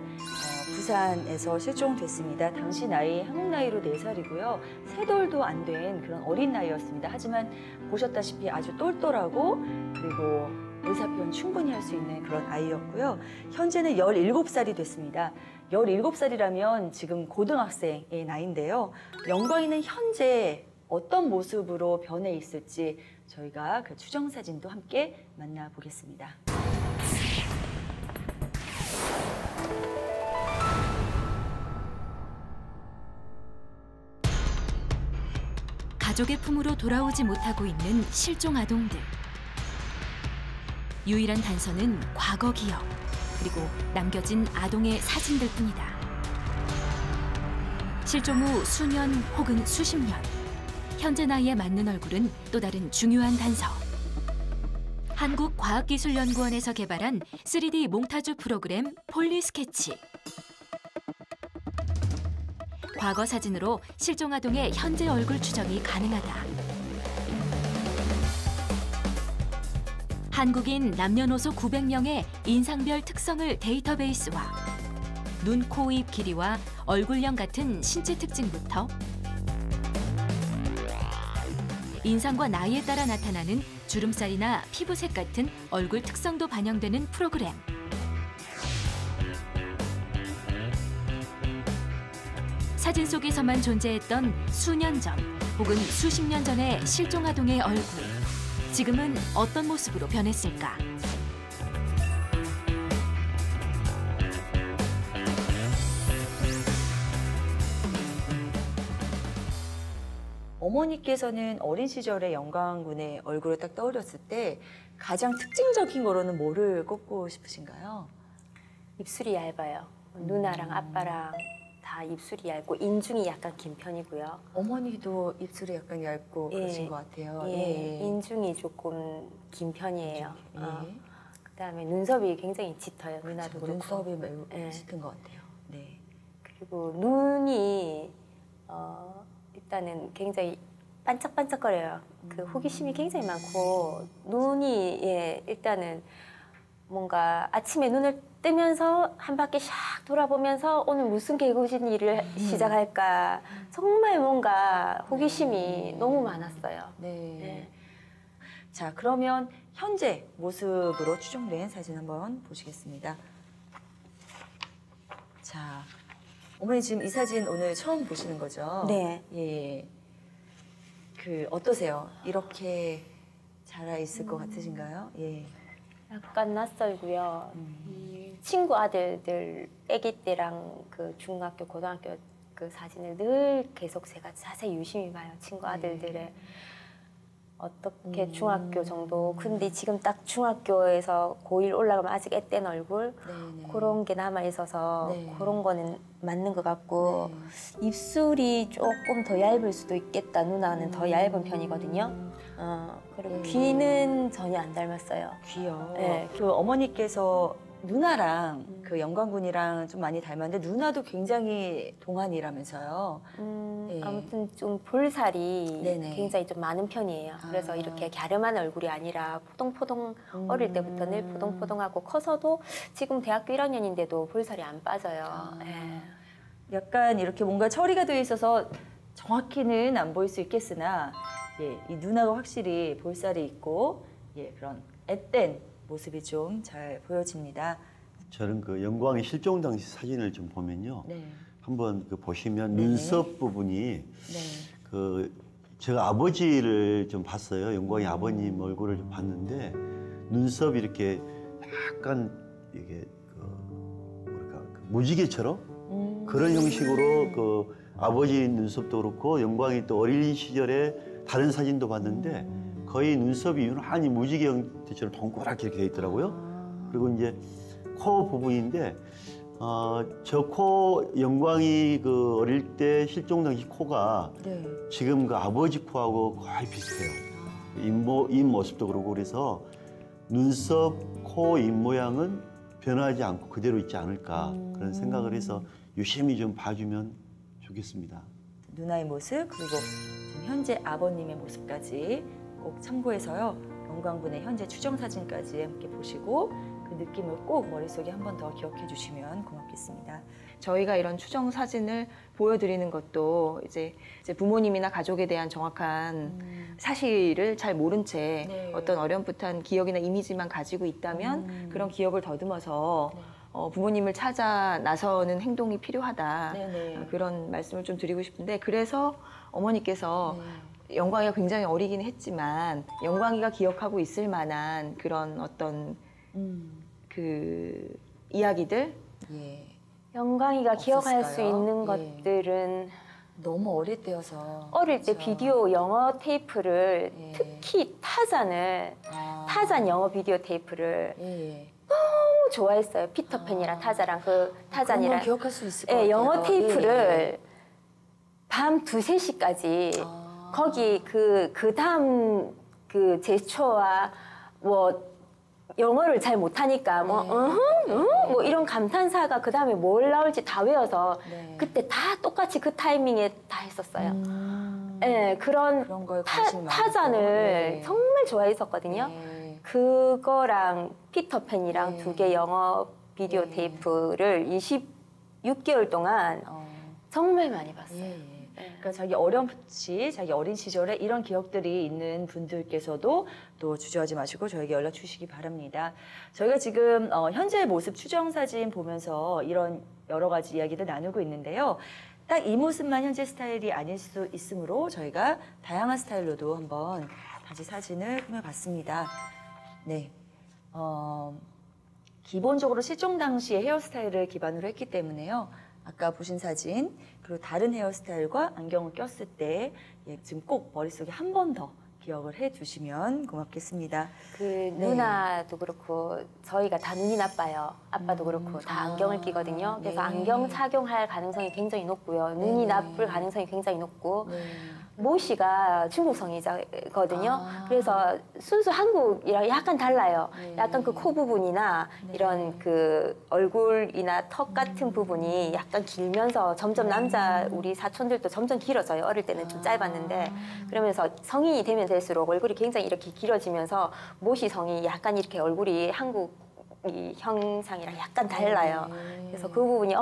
부산에서 실종됐습니다. 당시 나이 한국 나이로 4살이고요. 3돌도 안 된 그런 어린 나이였습니다. 하지만 보셨다시피 아주 똘똘하고 그리고 의사표현 충분히 할 수 있는 그런 아이였고요. 현재는 17살이 됐습니다. 17살이라면 지금 고등학생의 나이인데요. 영광이는 현재 어떤 모습으로 변해 있을지 저희가 그 추정 사진도 함께 만나보겠습니다. 가족의 품으로 돌아오지 못하고 있는 실종 아동들. 유일한 단서는 과거 기억, 그리고 남겨진 아동의 사진들 뿐이다. 실종 후 수년 혹은 수십 년, 현재 나이에 맞는 얼굴은 또 다른 중요한 단서. 한국과학기술연구원에서 개발한 3D 몽타주 프로그램 폴리스케치. 과거 사진으로 실종 아동의 현재 얼굴 추정이 가능하다. 한국인 남녀노소 900명의 인상별 특성을 데이터베이스화. 눈, 코, 입 길이와 얼굴형 같은 신체 특징부터 인상과 나이에 따라 나타나는 주름살이나 피부색 같은 얼굴 특성도 반영되는 프로그램. 사진 속에서만 존재했던 수년 전 혹은 수십 년 전의 실종 아동의 얼굴. 지금은 어떤 모습으로 변했을까? 어머니께서는 어린 시절에 영광 군의 얼굴을 딱 떠올렸을 때 가장 특징적인 거로는 뭐를 꼽고 싶으신가요? 입술이 얇아요. 누나랑 아빠랑 다 입술이 얇고 인중이 약간 긴 편이고요. 어머니도 입술이 약간 얇고 그러신 것 같아요. 예. 인중이 조금 긴 편이에요. 예. 그다음에 눈썹이 굉장히 짙어요. 누나도 그렇고. 눈썹이 매우 짙은 것 같아요. 네. 그리고 눈이 일단은 굉장히 반짝반짝거려요. 그 호기심이 굉장히 많고 눈이 일단은 뭔가 아침에 눈을 뜨면서 한 바퀴 샥 돌아보면서 오늘 무슨 개구진 일을 시작할까 정말 뭔가 호기심이 너무 많았어요. 네. 자, 그러면 현재 모습으로 추정된 사진 한번 보시겠습니다. 자, 어머니 지금 이 사진 오늘 처음 보시는 거죠? 네. 예. 그 어떠세요? 이렇게 자라 있을 것 같으신가요? 예. 약간 낯설고요. 친구 아들들 아기 때랑 그 중학교, 고등학교 그 사진을 늘 계속 제가 자세히 유심히 봐요. 친구 아들들의 어떻게 중학교 정도. 근데 지금 딱 중학교에서 고1 올라가면 아직 앳된 얼굴 그런 게 남아 있어서 그런 거는 맞는 것 같고 입술이 조금 더 얇을 수도 있겠다. 누나는 더 얇은 편이거든요. 그리고 귀는 전혀 안 닮았어요. 귀요. 네. 그 어머니께서 누나랑 그 영광군이랑 좀 많이 닮았는데 누나도 굉장히 동안이라면서요. 네. 아무튼 좀 볼살이 네네. 굉장히 좀 많은 편이에요. 그래서 이렇게 갸름한 얼굴이 아니라 포동포동 어릴 때부터 늘 포동포동하고 커서도 지금 대학교 1학년인데도 볼살이 안 빠져요. 약간 이렇게 뭔가 처리가 되어 있어서 정확히는 안 보일 수 있겠으나 이 누나가 확실히 볼살이 있고 그런 앳된 모습이 좀 잘 보여집니다. 저는 그 영광의 실종 당시 사진을 좀 보면요. 한번 그 보시면 눈썹 부분이 그 제가 아버지를 좀 봤어요. 영광의 아버님 얼굴을 좀 봤는데 눈썹이 이렇게 약간 이게 그 뭐랄까 그 무지개처럼 그런 형식으로 그 아버지 눈썹도 그렇고 영광이 또 어린 시절에 다른 사진도 봤는데 거의 눈썹이 유난히 무지개 형태처럼 동그랗게 이렇게 돼 있더라고요. 그리고 이제 코 부분인데 저 코 영광이 그 어릴 때 실종 당시 코가 지금 그 아버지 코하고 거의 비슷해요. 입 모습도 그러고 그래서 눈썹, 코, 입 모양은 변하지 않고 그대로 있지 않을까 그런 생각을 해서 유심히 좀 봐주면 좋겠습니다. 누나의 모습 그리고 현재 아버님의 모습까지 꼭 참고해서요. 영광군의 현재 추정 사진까지 함께 보시고 그 느낌을 꼭 머릿속에 한 번 더 기억해 주시면 고맙겠습니다. 저희가 이런 추정 사진을 보여드리는 것도 이제 부모님이나 가족에 대한 정확한 사실을 잘 모른 채 어떤 어렴풋한 기억이나 이미지만 가지고 있다면 그런 기억을 더듬어서 부모님을 찾아 나서는 행동이 필요하다. 그런 말씀을 좀 드리고 싶은데 그래서 어머니께서 영광이가 굉장히 어리긴 했지만 영광이가 기억하고 있을 만한 그런 어떤 그 이야기들 영광이가 기억할 수 없었을까요? 있는 것들은 너무 어릴 때여서 어릴 때 비디오 영어 테이프를 특히 타잔 영어 비디오 테이프를 너무 좋아했어요. 피터팬이랑 타자랑 그 타잔이랑 그런 걸 기억할 수 있을 것 같아요. 영어 테이프를 밤 2, 3시까지 거기 그 다음 그 제스처와 뭐 영어를 잘 못하니까 뭐 이런 감탄사가 그 다음에 뭘 나올지 다 외워서 그때 다 똑같이 그 타이밍에 다 했었어요. 그런 걸 타잔을 정말 좋아했었거든요. 그거랑 피터팬이랑 2개 영어 비디오 테이프를 26개월 동안 정말 많이 봤어요. 그러니까 자기 어렴풋이 자기 어린 시절에 이런 기억들이 있는 분들께서도 또 주저하지 마시고 저에게 연락 주시기 바랍니다. 저희가 지금 현재 모습 추정 사진 보면서 이런 여러 가지 이야기들 나누고 있는데요. 딱 이 모습만 현재 스타일이 아닐 수 있으므로 저희가 다양한 스타일로도 한번 다시 사진을 꾸며봤습니다. 네, 기본적으로 실종 당시의 헤어스타일을 기반으로 했기 때문에요. 아까 보신 사진 그리고 다른 헤어스타일과 안경을 꼈을 때 지금 꼭 머릿속에 한 번 더 기억을 해주시면 고맙겠습니다. 그 누나도 그렇고 저희가 다 눈이 나빠요. 아빠도 그렇고 다 안경을 끼거든요. 그래서 안경 착용할 가능성이 굉장히 높고요. 눈이 나쁠 가능성이 굉장히 높고 모씨가 중국 성이거든요. 그래서 순수 한국이랑 약간 달라요. 약간 그 코 부분이나 이런 그 얼굴이나 턱 같은 부분이 약간 길면서 점점 남자 우리 사촌들도 점점 길어져요. 어릴 때는 좀 짧았는데 그러면서 성인이 되면 될수록 얼굴이 굉장히 이렇게 길어지면서 모씨 성이 약간 이렇게 얼굴이 한국 이 형상이랑 약간 달라요. 그래서 그 부분이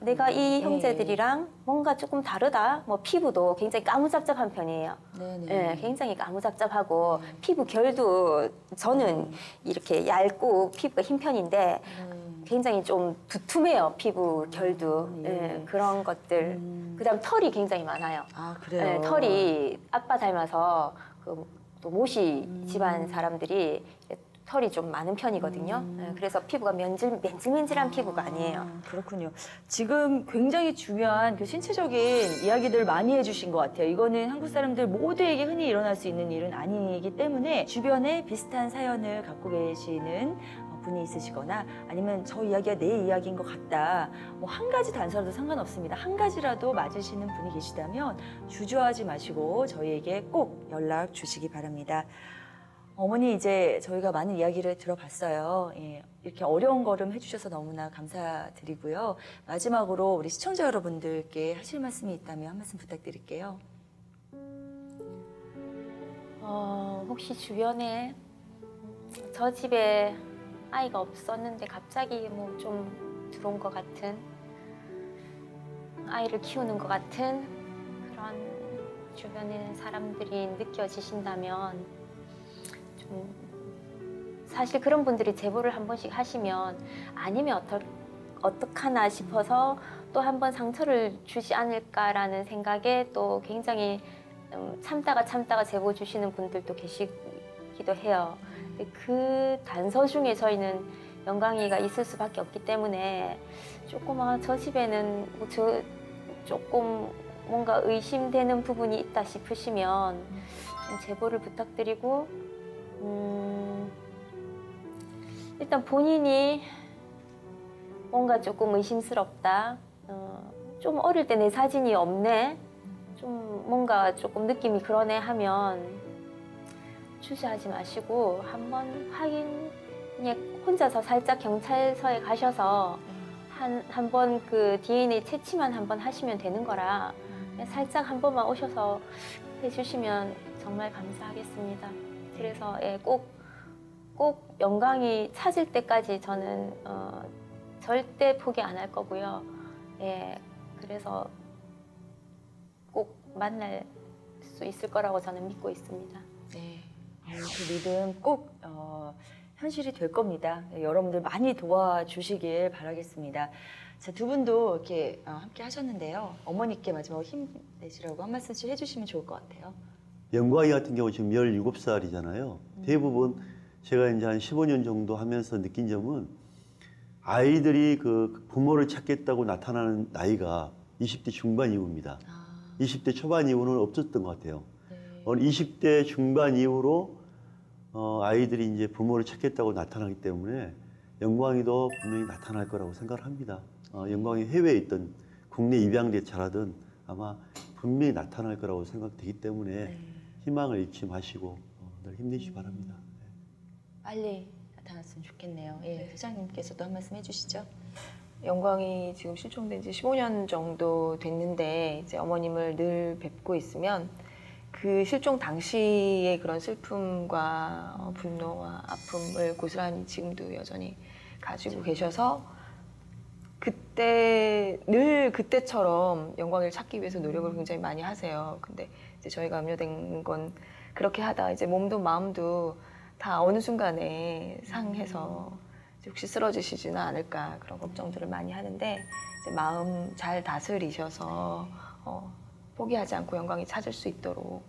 내가 이 형제들이랑 뭔가 조금 다르다. 뭐 피부도 굉장히 까무잡잡한 편이에요. 굉장히 까무잡잡하고 피부 결도 저는 이렇게 얇고 피부가 흰 편인데 굉장히 좀 두툼해요. 피부 결도 그런 것들. 그다음 털이 굉장히 많아요. 아 그래요? 털이 아빠 닮아서 또 모씨 집안 사람들이 털이 좀 많은 편이거든요. 그래서 피부가 맨질맨질한 피부가 아니에요. 그렇군요. 지금 굉장히 중요한 그 신체적인 이야기들을 많이 해주신 것 같아요. 이거는 한국 사람들 모두에게 흔히 일어날 수 있는 일은 아니기 때문에 주변에 비슷한 사연을 갖고 계시는 분이 있으시거나 아니면 저 이야기가 내 이야기인 것 같다. 뭐 한 가지 단서라도 상관없습니다. 한 가지라도 맞으시는 분이 계시다면 주저하지 마시고 저희에게 꼭 연락 주시기 바랍니다. 어머니 이제 저희가 많은 이야기를 들어봤어요. 이렇게 어려운 걸음 해주셔서 너무나 감사드리고요. 마지막으로 우리 시청자 여러분들께 하실 말씀이 있다면 한 말씀 부탁드릴게요. 혹시 주변에 저 집에 아이가 없었는데 갑자기 뭐 좀 들어온 것 같은 아이를 키우는 것 같은 그런 주변에 사람들이 느껴지신다면 사실 그런 분들이 제보를 한 번씩 하시면 아니면 어떡하나 싶어서 또 한 번 상처를 주지 않을까라는 생각에 또 굉장히 참다가 제보 주시는 분들도 계시기도 해요. 근데 그 단서 중에 저희는 영광이가 있을 수밖에 없기 때문에 조금 저 집에는 조금 뭔가 의심되는 부분이 있다 싶으시면 좀 제보를 부탁드리고 일단 본인이 뭔가 조금 의심스럽다. 좀 어릴 때 내 사진이 없네. 좀 뭔가 조금 느낌이 그러네 하면 주저하지 마시고 한번 그냥 혼자서 살짝 경찰서에 가셔서 한번 그 DNA 채취만 한번 하시면 되는 거라 그냥 살짝 한 번만 오셔서 해주시면 정말 감사하겠습니다. 그래서 꼭 영광이 찾을 때까지 저는 절대 포기 안 할 거고요. 그래서 꼭 만날 수 있을 거라고 저는 믿고 있습니다. 네, 그 믿음 꼭 현실이 될 겁니다. 여러분들 많이 도와주시길 바라겠습니다. 자, 두 분도 이렇게 함께 하셨는데요. 어머니께 마지막으로 힘내시라고 한 말씀씩 해주시면 좋을 것 같아요. 영광이 같은 경우 지금 17살이잖아요. 대부분 제가 이제 한 15년 정도 하면서 느낀 점은 아이들이 그 부모를 찾겠다고 나타나는 나이가 20대 중반 이후입니다. 20대 초반 이후는 없었던 것 같아요. 20대 중반 이후로 아이들이 이제 부모를 찾겠다고 나타나기 때문에 영광이도 분명히 나타날 거라고 생각을 합니다. 영광이 해외에 있던 국내 입양돼 자라든 아마 분명히 나타날 거라고 생각되기 때문에 희망을 잃지 마시고 늘 힘내시기 바랍니다. 빨리 나타났으면 좋겠네요. 회장님께서도 한 말씀 해주시죠. 영광이 지금 실종된 지 15년 정도 됐는데 이제 어머님을 늘 뵙고 있으면 그 실종 당시의 그런 슬픔과 분노와 아픔을 고스란히 지금도 여전히 가지고 계셔서 늘 그때처럼 영광이를 찾기 위해서 노력을 굉장히 많이 하세요. 근데 이제 저희가 압류된 건 그렇게 하다 이제 몸도 마음도 다 어느 순간에 상해서 혹시 쓰러지시지는 않을까 그런 걱정들을 많이 하는데 이제 마음 잘 다스리셔서 포기하지 않고 영광이 찾을 수 있도록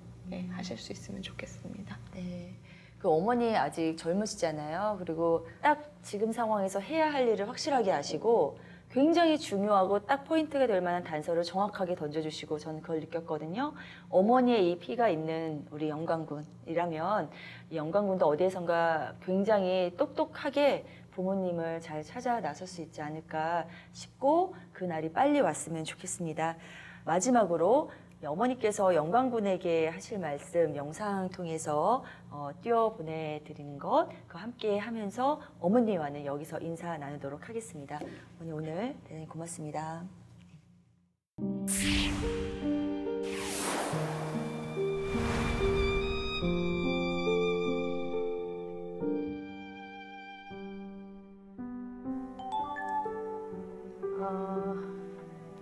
하실 수 있으면 좋겠습니다. 네. 그 어머니 아직 젊으시잖아요. 그리고 딱 지금 상황에서 해야 할 일을 확실하게 아시고 굉장히 중요하고 딱 포인트가 될 만한 단서를 정확하게 던져주시고 저는 그걸 느꼈거든요. 어머니의 이 피가 있는 우리 영광군이라면 이 영광군도 어디에선가 굉장히 똑똑하게 부모님을 잘 찾아 나설 수 있지 않을까 싶고 그날이 빨리 왔으면 좋겠습니다. 마지막으로 어머니께서 영광군에게 하실 말씀 영상 통해서 띄워 보내드리는 것 그거 함께 하면서 어머니와는 여기서 인사 나누도록 하겠습니다. 어머니 오늘 대단히 고맙습니다.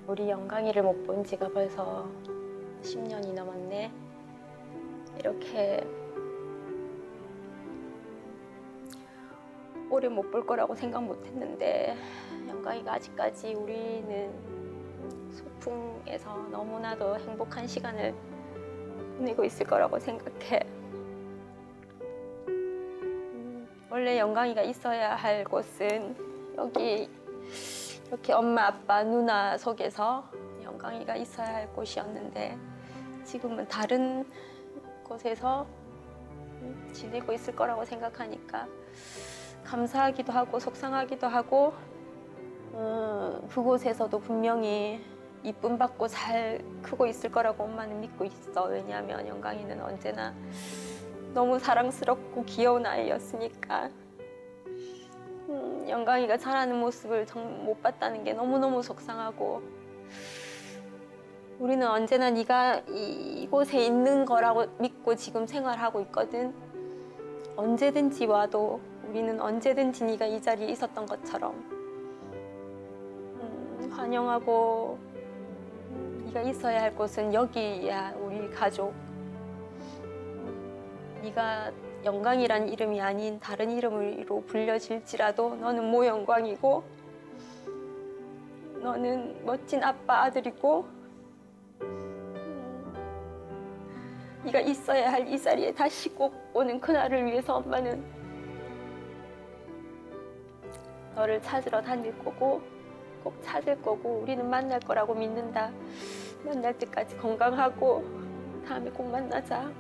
우리 영광이를 못 본 지가 벌써 10년이 넘었네. 이렇게 오래 못 볼 거라고 생각 못 했는데 영광이가 아직까지 우리는 소풍에서 너무나도 행복한 시간을 보내고 있을 거라고 생각해. 원래 영광이가 있어야 할 곳은 여기 이렇게 엄마, 아빠, 누나 속에서 영광이가 있어야 할 곳이었는데 지금은 다른 곳에서 지내고 있을 거라고 생각하니까 감사하기도 하고 속상하기도 하고 그곳에서도 분명히 이쁨 받고 잘 크고 있을 거라고 엄마는 믿고 있어. 왜냐하면 영광이는 언제나 너무 사랑스럽고 귀여운 아이였으니까. 영광이가 자라는 모습을 못 봤다는 게 너무너무 속상하고 우리는 언제나 네가 이곳에 있는 거라고 믿고 지금 생활하고 있거든. 언제든지 와도 우리는 언제든지 네가 이 자리에 있었던 것처럼 환영하고 네가 있어야 할 곳은 여기야. 우리 가족. 네가 영광이란 이름이 아닌 다른 이름으로 불려질지라도 너는 모영광이고 너는 멋진 아빠 아들이고 네가 있어야 할 이 자리에 다시 꼭 오는 그날을 위해서 엄마는 너를 찾으러 다닐 거고 꼭 찾을 거고 우리는 만날 거라고 믿는다. 만날 때까지 건강하고 다음에 꼭 만나자.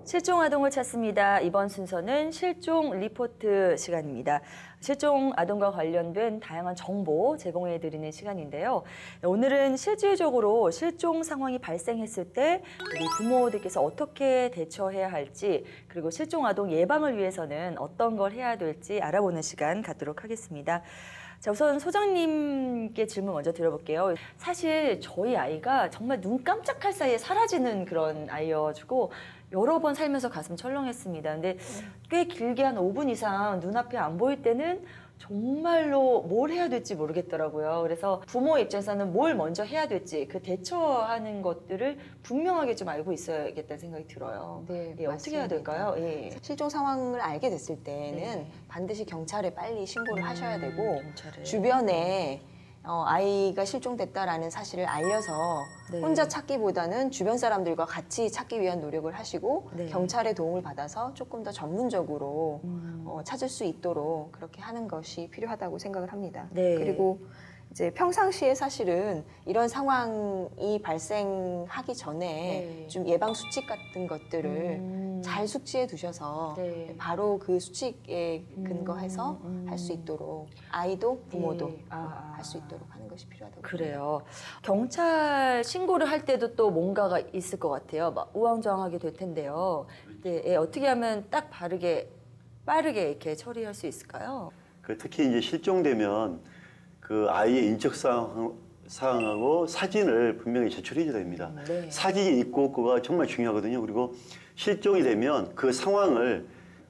실종 아동을 찾습니다. 이번 순서는 실종 리포트 시간입니다. 실종 아동과 관련된 다양한 정보 제공해드리는 시간인데요. 오늘은 실질적으로 실종 상황이 발생했을 때 우리 부모들께서 어떻게 대처해야 할지 그리고 실종 아동 예방을 위해서는 어떤 걸 해야 될지 알아보는 시간 갖도록 하겠습니다. 자, 우선 소장님께 질문 먼저 드려볼게요. 사실 저희 아이가 정말 눈 깜짝할 사이에 사라지는 그런 아이여가지고 여러 번 살면서 가슴 철렁했습니다. 근데 꽤 길게 한 5분 이상 눈앞에 안 보일 때는 정말로 뭘 해야 될지 모르겠더라고요. 그래서 부모 입장에서는 뭘 먼저 해야 될지 그 대처하는 것들을 분명하게 좀 알고 있어야겠다는 생각이 들어요. 네, 예, 어떻게 해야 될까요? 예. 실종 상황을 알게 됐을 때는 반드시 경찰에 빨리 신고를 하셔야 되고 경찰에. 주변에 아이가 실종됐다라는 사실을 알려서 혼자 찾기보다는 주변 사람들과 같이 찾기 위한 노력을 하시고 경찰의 도움을 받아서 조금 더 전문적으로 찾을 수 있도록 그렇게 하는 것이 필요하다고 생각을 합니다. 그리고 이제 평상시에 사실은 이런 상황이 발생하기 전에 좀 예방 수칙 같은 것들을 잘 숙지해 두셔서 바로 그 수칙에 근거해서 할 수 있도록 아이도 부모도 할 수 있도록 하는 것이 필요하다고 그래요. 경찰 신고를 할 때도 또 뭔가가 있을 것 같아요. 막 우왕좌왕하게 될 텐데요. 네, 어떻게 하면 딱 빠르게 이렇게 처리할 수 있을까요? 특히 이제 실종되면 그 아이의 인적 사항하고 사진을 분명히 제출해줘야 됩니다. 네. 사진이 있고 없고가 정말 중요하거든요. 그리고 실종이 되면 그 상황을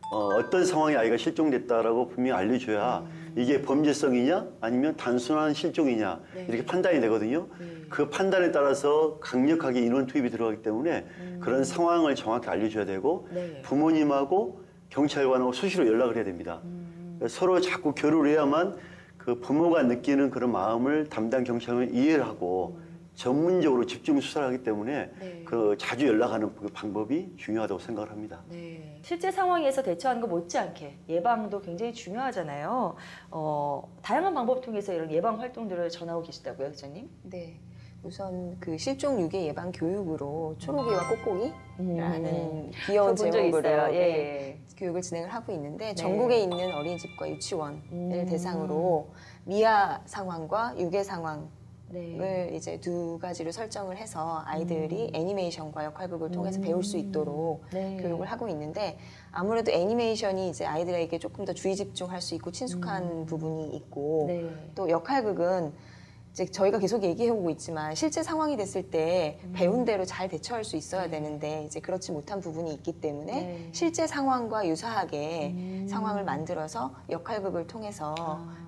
어떤 상황에 아이가 실종됐다라고 분명히 알려줘야 이게 범죄성이냐 아니면 단순한 실종이냐 이렇게 판단이 되거든요. 그 판단에 따라서 강력하게 인원 투입이 들어가기 때문에 그런 상황을 정확히 알려줘야 되고 부모님하고 경찰관하고 수시로 연락을 해야 됩니다. 서로 자꾸 교류를 해야만 그 부모가 느끼는 그런 마음을 담당 경찰관이 이해를 하고 전문적으로 집중 수사를 하기 때문에 그 자주 연락하는 그 방법이 중요하다고 생각을 합니다. 네. 실제 상황에서 대처하는 것 못지않게 예방도 굉장히 중요하잖아요. 다양한 방법 통해서 이런 예방 활동들을 전하고 계시다고요, 회장님? 네. 우선 그 실종 유괴 예방 교육으로 초록이와 꼬꼬기라는 귀여운 제목으로 예. 교육을 진행을 하고 있는데 전국에 있는 어린이집과 유치원을 대상으로 미아 상황과 유괴 상황 을 이제 두 가지로 설정을 해서 아이들이 애니메이션과 역할극을 통해서 배울 수 있도록 교육을 하고 있는데 아무래도 애니메이션이 이제 아이들에게 조금 더 주의 집중할 수 있고 친숙한 부분이 있고 또 역할극은 이제 저희가 계속 얘기해오고 있지만 실제 상황이 됐을 때 배운 대로 잘 대처할 수 있어야 되는데 이제 그렇지 못한 부분이 있기 때문에 실제 상황과 유사하게 상황을 만들어서 역할극을 통해서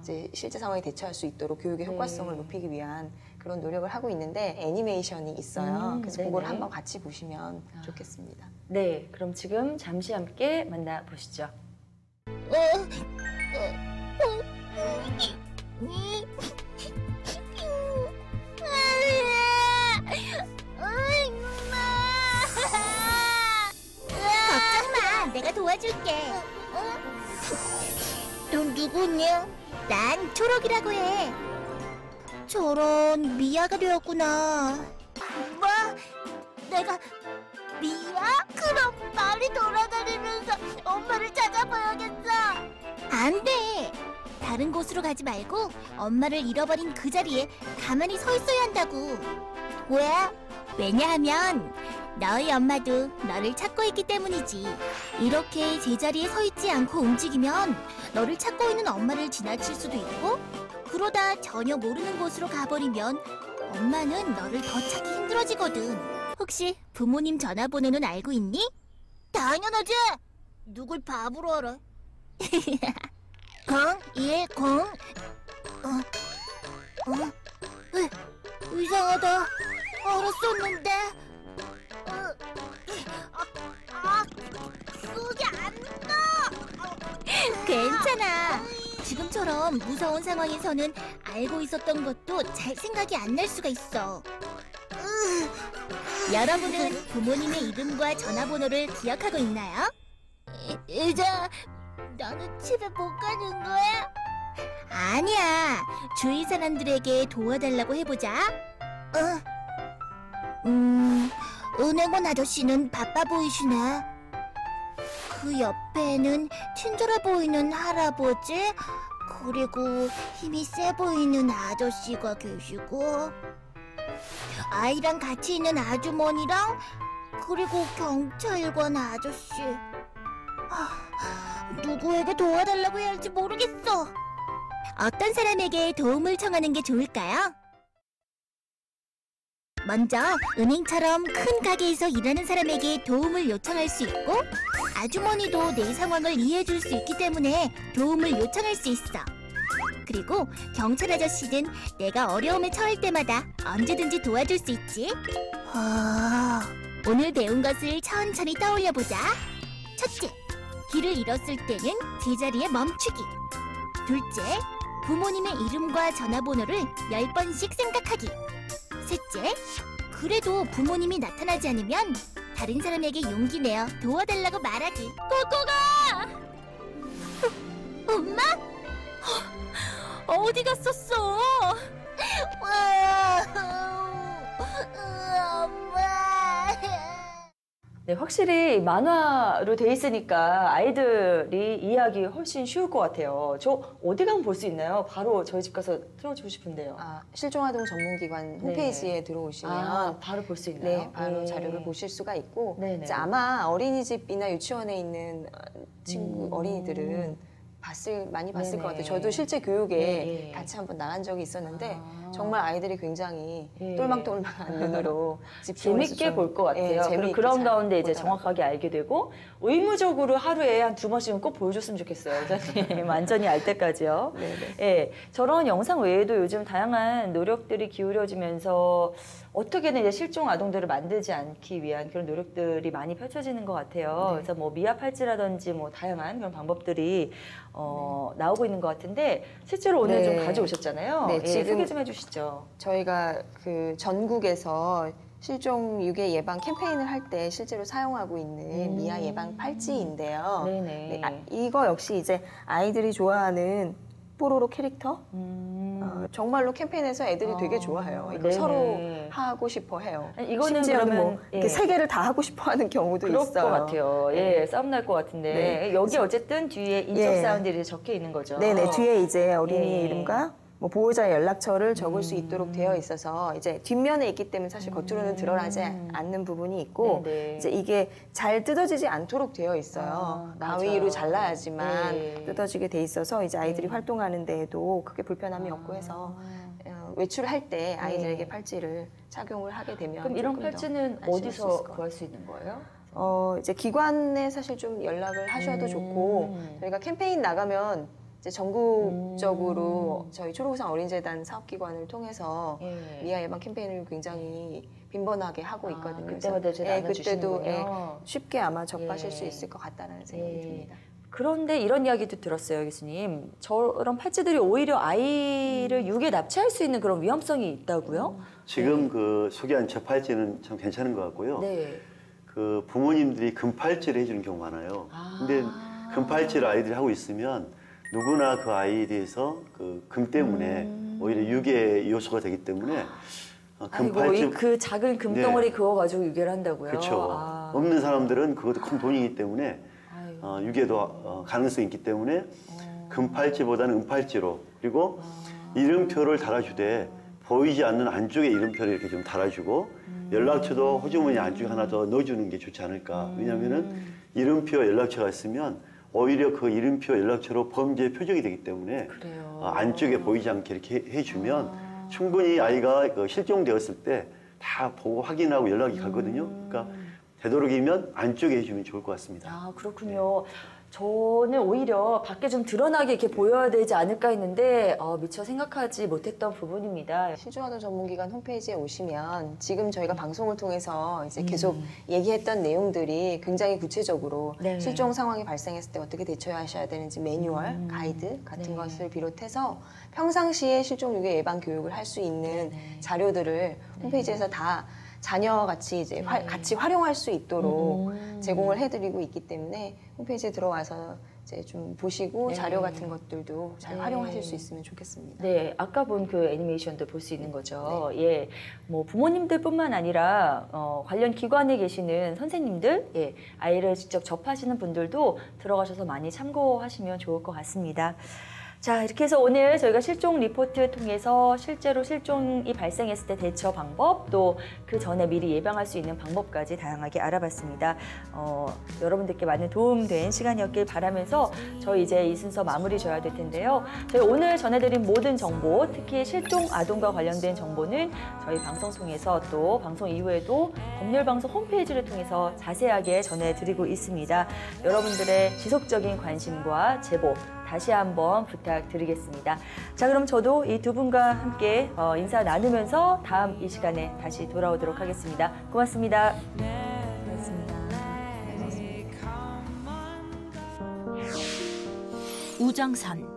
이제 실제 상황에 대처할 수 있도록 교육의 효과성을 높이기 위한 그런 노력을 하고 있는데 애니메이션이 있어요. 그래서 그걸 한번 같이 보시면 좋겠습니다. 네, 그럼 지금 잠시 함께 만나보시죠. 걱정 마, 내가 도와줄게. 넌 누구냐? 난 초록이라고 해. 저런, 미아가 되었구나. 뭐? 내가 미아? 그럼 빨리 돌아다니면서 엄마를 찾아봐야겠어. 안 돼. 다른 곳으로 가지 말고 엄마를 잃어버린 그 자리에 가만히 서 있어야 한다고. 왜? 왜냐하면 너희 엄마도 너를 찾고 있기 때문이지. 이렇게 제자리에 서 있지 않고 움직이면 너를 찾고 있는 엄마를 지나칠 수도 있고, 그러다 전혀 모르는 곳으로 가버리면 엄마는 너를 더 찾기 힘들어지거든. 혹시 부모님 전화번호는 알고 있니? 당연하지. 누굴 바보로 알아? 010. 이상하다. 알았었는데. 그게 안 나. 괜찮아. 지금처럼 무서운 상황에서는 알고 있었던 것도 잘 생각이 안 날 수가 있어. 여러분은 부모님의 이름과 전화번호를 기억하고 있나요? 이제 너는 집에 못 가는 거야? 아니야. 주위 사람들에게 도와달라고 해보자. 은행원 아저씨는 바빠 보이시네. 그 옆에는 친절해 보이는 할아버지, 그리고 힘이 세 보이는 아저씨가 계시고, 아이랑 같이 있는 아주머니랑, 그리고 경찰관 아저씨. 누구에게 도와달라고 해야 할지 모르겠어. 어떤 사람에게 도움을 청하는 게 좋을까요? 먼저 은행처럼 큰 가게에서 일하는 사람에게 도움을 요청할 수 있고, 아주머니도 내 상황을 이해해줄 수 있기 때문에 도움을 요청할 수 있어. 그리고 경찰 아저씨는 내가 어려움에 처할 때마다 언제든지 도와줄 수 있지. 오늘 배운 것을 천천히 떠올려보자. 첫째, 길을 잃었을 때는 제자리에 멈추기. 둘째, 부모님의 이름과 전화번호를 10번씩 생각하기. 셋째, 그래도 부모님이 나타나지 않으면 다른 사람에게 용기 내어 도와달라고 말하기. 꼬꼬가! 엄마? 어디 갔었어? 엄마. 네, 확실히 만화로 돼 있으니까 아이들이 이해하기 훨씬 쉬울 것 같아요. 저 어디 가면 볼 수 있나요? 바로 저희 집 가서 틀어주고 싶은데요. 실종아동 전문기관 홈페이지에 들어오시면 바로 볼 수 있나요? 네, 바로 자료를 보실 수가 있고 네네. 이제 아마 어린이집이나 유치원에 있는 친구 어린이들은 많이 봤을 네네. 것 같아요. 저도 실제 교육에 네. 같이 한번 나간 적이 있었는데 정말 아이들이 굉장히 네. 똘망똘망한 눈으로 집중해서 재밌게 볼 것 같아요. 그리고 재미있게 그런 잘 가운데 이제 보더라고요. 정확하게 알게 되고 의무적으로 하루에 한 2번씩은 꼭 보여줬으면 좋겠어요. 선생님. 완전히 알 때까지요. 네네. 예, 저런 영상 외에도 요즘 다양한 노력들이 기울여지면서 어떻게든 이제 실종 아동들을 만들지 않기 위한 그런 노력들이 많이 펼쳐지는 것 같아요. 그래서 뭐 미아 팔찌라든지 뭐 다양한 그런 방법들이 나오고 있는 것 같은데 실제로 오늘 좀 가져오셨잖아요. 네, 예, 지금 소개 좀 해주시죠. 저희가 그 전국에서 실종 유괴 예방 캠페인을 할 때 실제로 사용하고 있는 미아 예방 팔찌인데요. 네네. 네, 이거 역시 이제 아이들이 좋아하는 뽀로로 캐릭터? 정말로 캠페인에서 애들이 되게 좋아해요. 이거 네네. 서로 하고 싶어 해요. 아니, 이거는 심지어는 그러면, 뭐 예. 세 개를 다 하고 싶어 하는 경우도 그럴 있어요. 것 같아요. 예, 싸움 날 것 같은데 네. 여기 어쨌든 뒤에 인적 예. 사항들이 적혀 있는 거죠. 네네, 뒤에 이제 어린이의 예. 이름과 뭐 보호자 연락처를 적을 수 있도록 되어 있어서 이제 뒷면에 있기 때문에 사실 겉으로는 드러나지 않는 부분이 있고 네네. 이제 이게 잘 뜯어지지 않도록 되어 있어요. 맞아요. 가위로 잘라야지만 예. 뜯어지게 돼 있어서 이제 아이들이 활동하는 데에도 크게 불편함이 없고 해서 외출할 때 아이들에게 팔찌를 착용을 하게 되면 그럼 이런 조금 더 팔찌는 안심할 수 어디서 있을 것 같아요. 구할 수 있는 거예요? 이제 기관에 사실 좀 연락을 하셔도 좋고 저희가 캠페인 나가면 이제 전국적으로 저희 초록우산 어린이재단 사업기관을 통해서 예. 미아 예방 캠페인을 굉장히 빈번하게 하고 있거든요. 그때마다 이제 나눠주시는군요. 그때도 쉽게 아마 접하실 예. 수 있을 것 같다는 생각이 예. 듭니다. 그런데 이런 이야기도 들었어요, 교수님. 저런 팔찌들이 오히려 아이를 육에 납치할 수 있는 그런 위험성이 있다고요? 지금 그 소개한 저 팔찌는 참 괜찮은 것 같고요. 네. 그 부모님들이 금팔찌를 해주는 경우가 많아요. 근데 금팔찌를 아이들이 하고 있으면 누구나 그 아이에 대해서 그 금 때문에 오히려 유괴 요소가 되기 때문에 아이고, 그 작은 금덩어리 그거 가지고 유괴를 한다고요? 그렇죠. 없는 사람들은 그것도 큰 돈이기 때문에 유괴도 가능성이 있기 때문에 금팔찌보다는 은팔찌로 그리고 이름표를 달아주되 보이지 않는 안쪽에 이름표를 이렇게 좀 달아주고 연락처도 호주머니 안쪽에 하나 더 넣어주는 게 좋지 않을까. 왜냐하면은 이름표 연락처가 있으면 오히려 그 이름표 연락처로 범죄의 표적이 되기 때문에 안쪽에 보이지 않게 이렇게 해주면 충분히 아이가 그 실종되었을 때 다 보고 확인하고 연락이 가거든요. 그러니까 되도록이면 안쪽에 해주면 좋을 것 같습니다. 아, 그렇군요. 저는 오히려 밖에 좀 드러나게 이렇게 보여야 되지 않을까 했는데 미처 생각하지 못했던 부분입니다. 실종아동 전문기관 홈페이지에 오시면 지금 저희가 방송을 통해서 이제 계속 얘기했던 내용들이 굉장히 구체적으로 네네. 실종 상황이 발생했을 때 어떻게 대처하셔야 되는지 매뉴얼, 가이드 같은 네. 것을 비롯해서 평상시에 실종 유괴 예방 교육을 할 수 있는 자료들을 홈페이지에서 다 자녀같이 이제 같이 활용할 수 있도록 제공을 해드리고 있기 때문에 홈페이지에 들어와서 이제 좀 보시고 자료 같은 것들도 잘 활용하실 수 있으면 좋겠습니다. 네, 아까 본 그 애니메이션도 볼 수 있는 거죠. 예, 뭐 부모님들뿐만 아니라 관련 기관에 계시는 선생님들, 예, 아이를 직접 접하시는 분들도 들어가셔서 많이 참고하시면 좋을 것 같습니다. 자, 이렇게 해서 오늘 저희가 실종 리포트 통해서 실제로 실종이 발생했을 때 대처 방법, 또 그 전에 미리 예방할 수 있는 방법까지 다양하게 알아봤습니다. 여러분들께 많은 도움된 시간이었길 바라면서 저희 이제 이 순서 마무리 져야 될 텐데요. 저희 오늘 전해드린 모든 정보, 특히 실종 아동과 관련된 정보는 저희 방송 통해서 또 방송 이후에도 법률방송 홈페이지를 통해서 자세하게 전해드리고 있습니다. 여러분들의 지속적인 관심과 제보 다시 한번 부탁드리겠습니다. 자, 그럼 저도 이 두 분과 함께 인사 나누면서 다음 이 시간에 다시 돌아오도록 하겠습니다. 고맙습니다. 우정선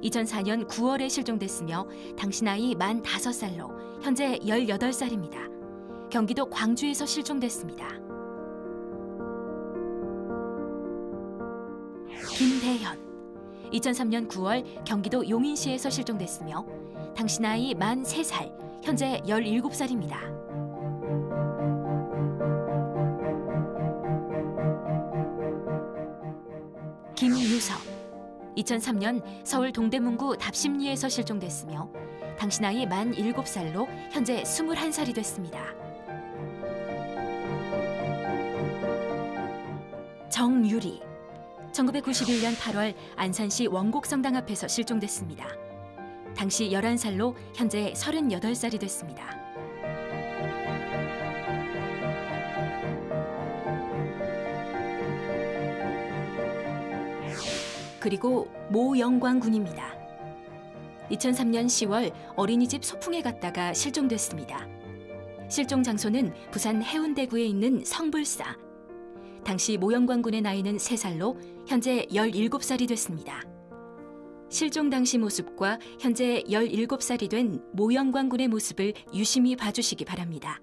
2004년 9월에 실종됐으며 당시 나이 만 5살로 현재 18살입니다. 경기도 광주에서 실종됐습니다. 김대현 2003년 9월 경기도 용인시에서 실종됐으며 당시 나이 만 3살, 현재 17살입니다. 김유석 2003년 서울 동대문구 답심리에서 실종됐으며 당시 나이 만 7살로 현재 21살이 됐습니다. 정유리 1991년 8월 안산시 원곡성당 앞에서 실종됐습니다. 당시 11살로 현재 38살이 됐습니다. 그리고 모영광 군입니다. 2003년 10월 어린이집 소풍에 갔다가 실종됐습니다. 실종 장소는 부산 해운대구에 있는 성불사. 당시 모영광 군의 나이는 3살로 현재 17살이 됐습니다. 실종 당시 모습과 현재 17살이 된 모영광 군의 모습을 유심히 봐주시기 바랍니다.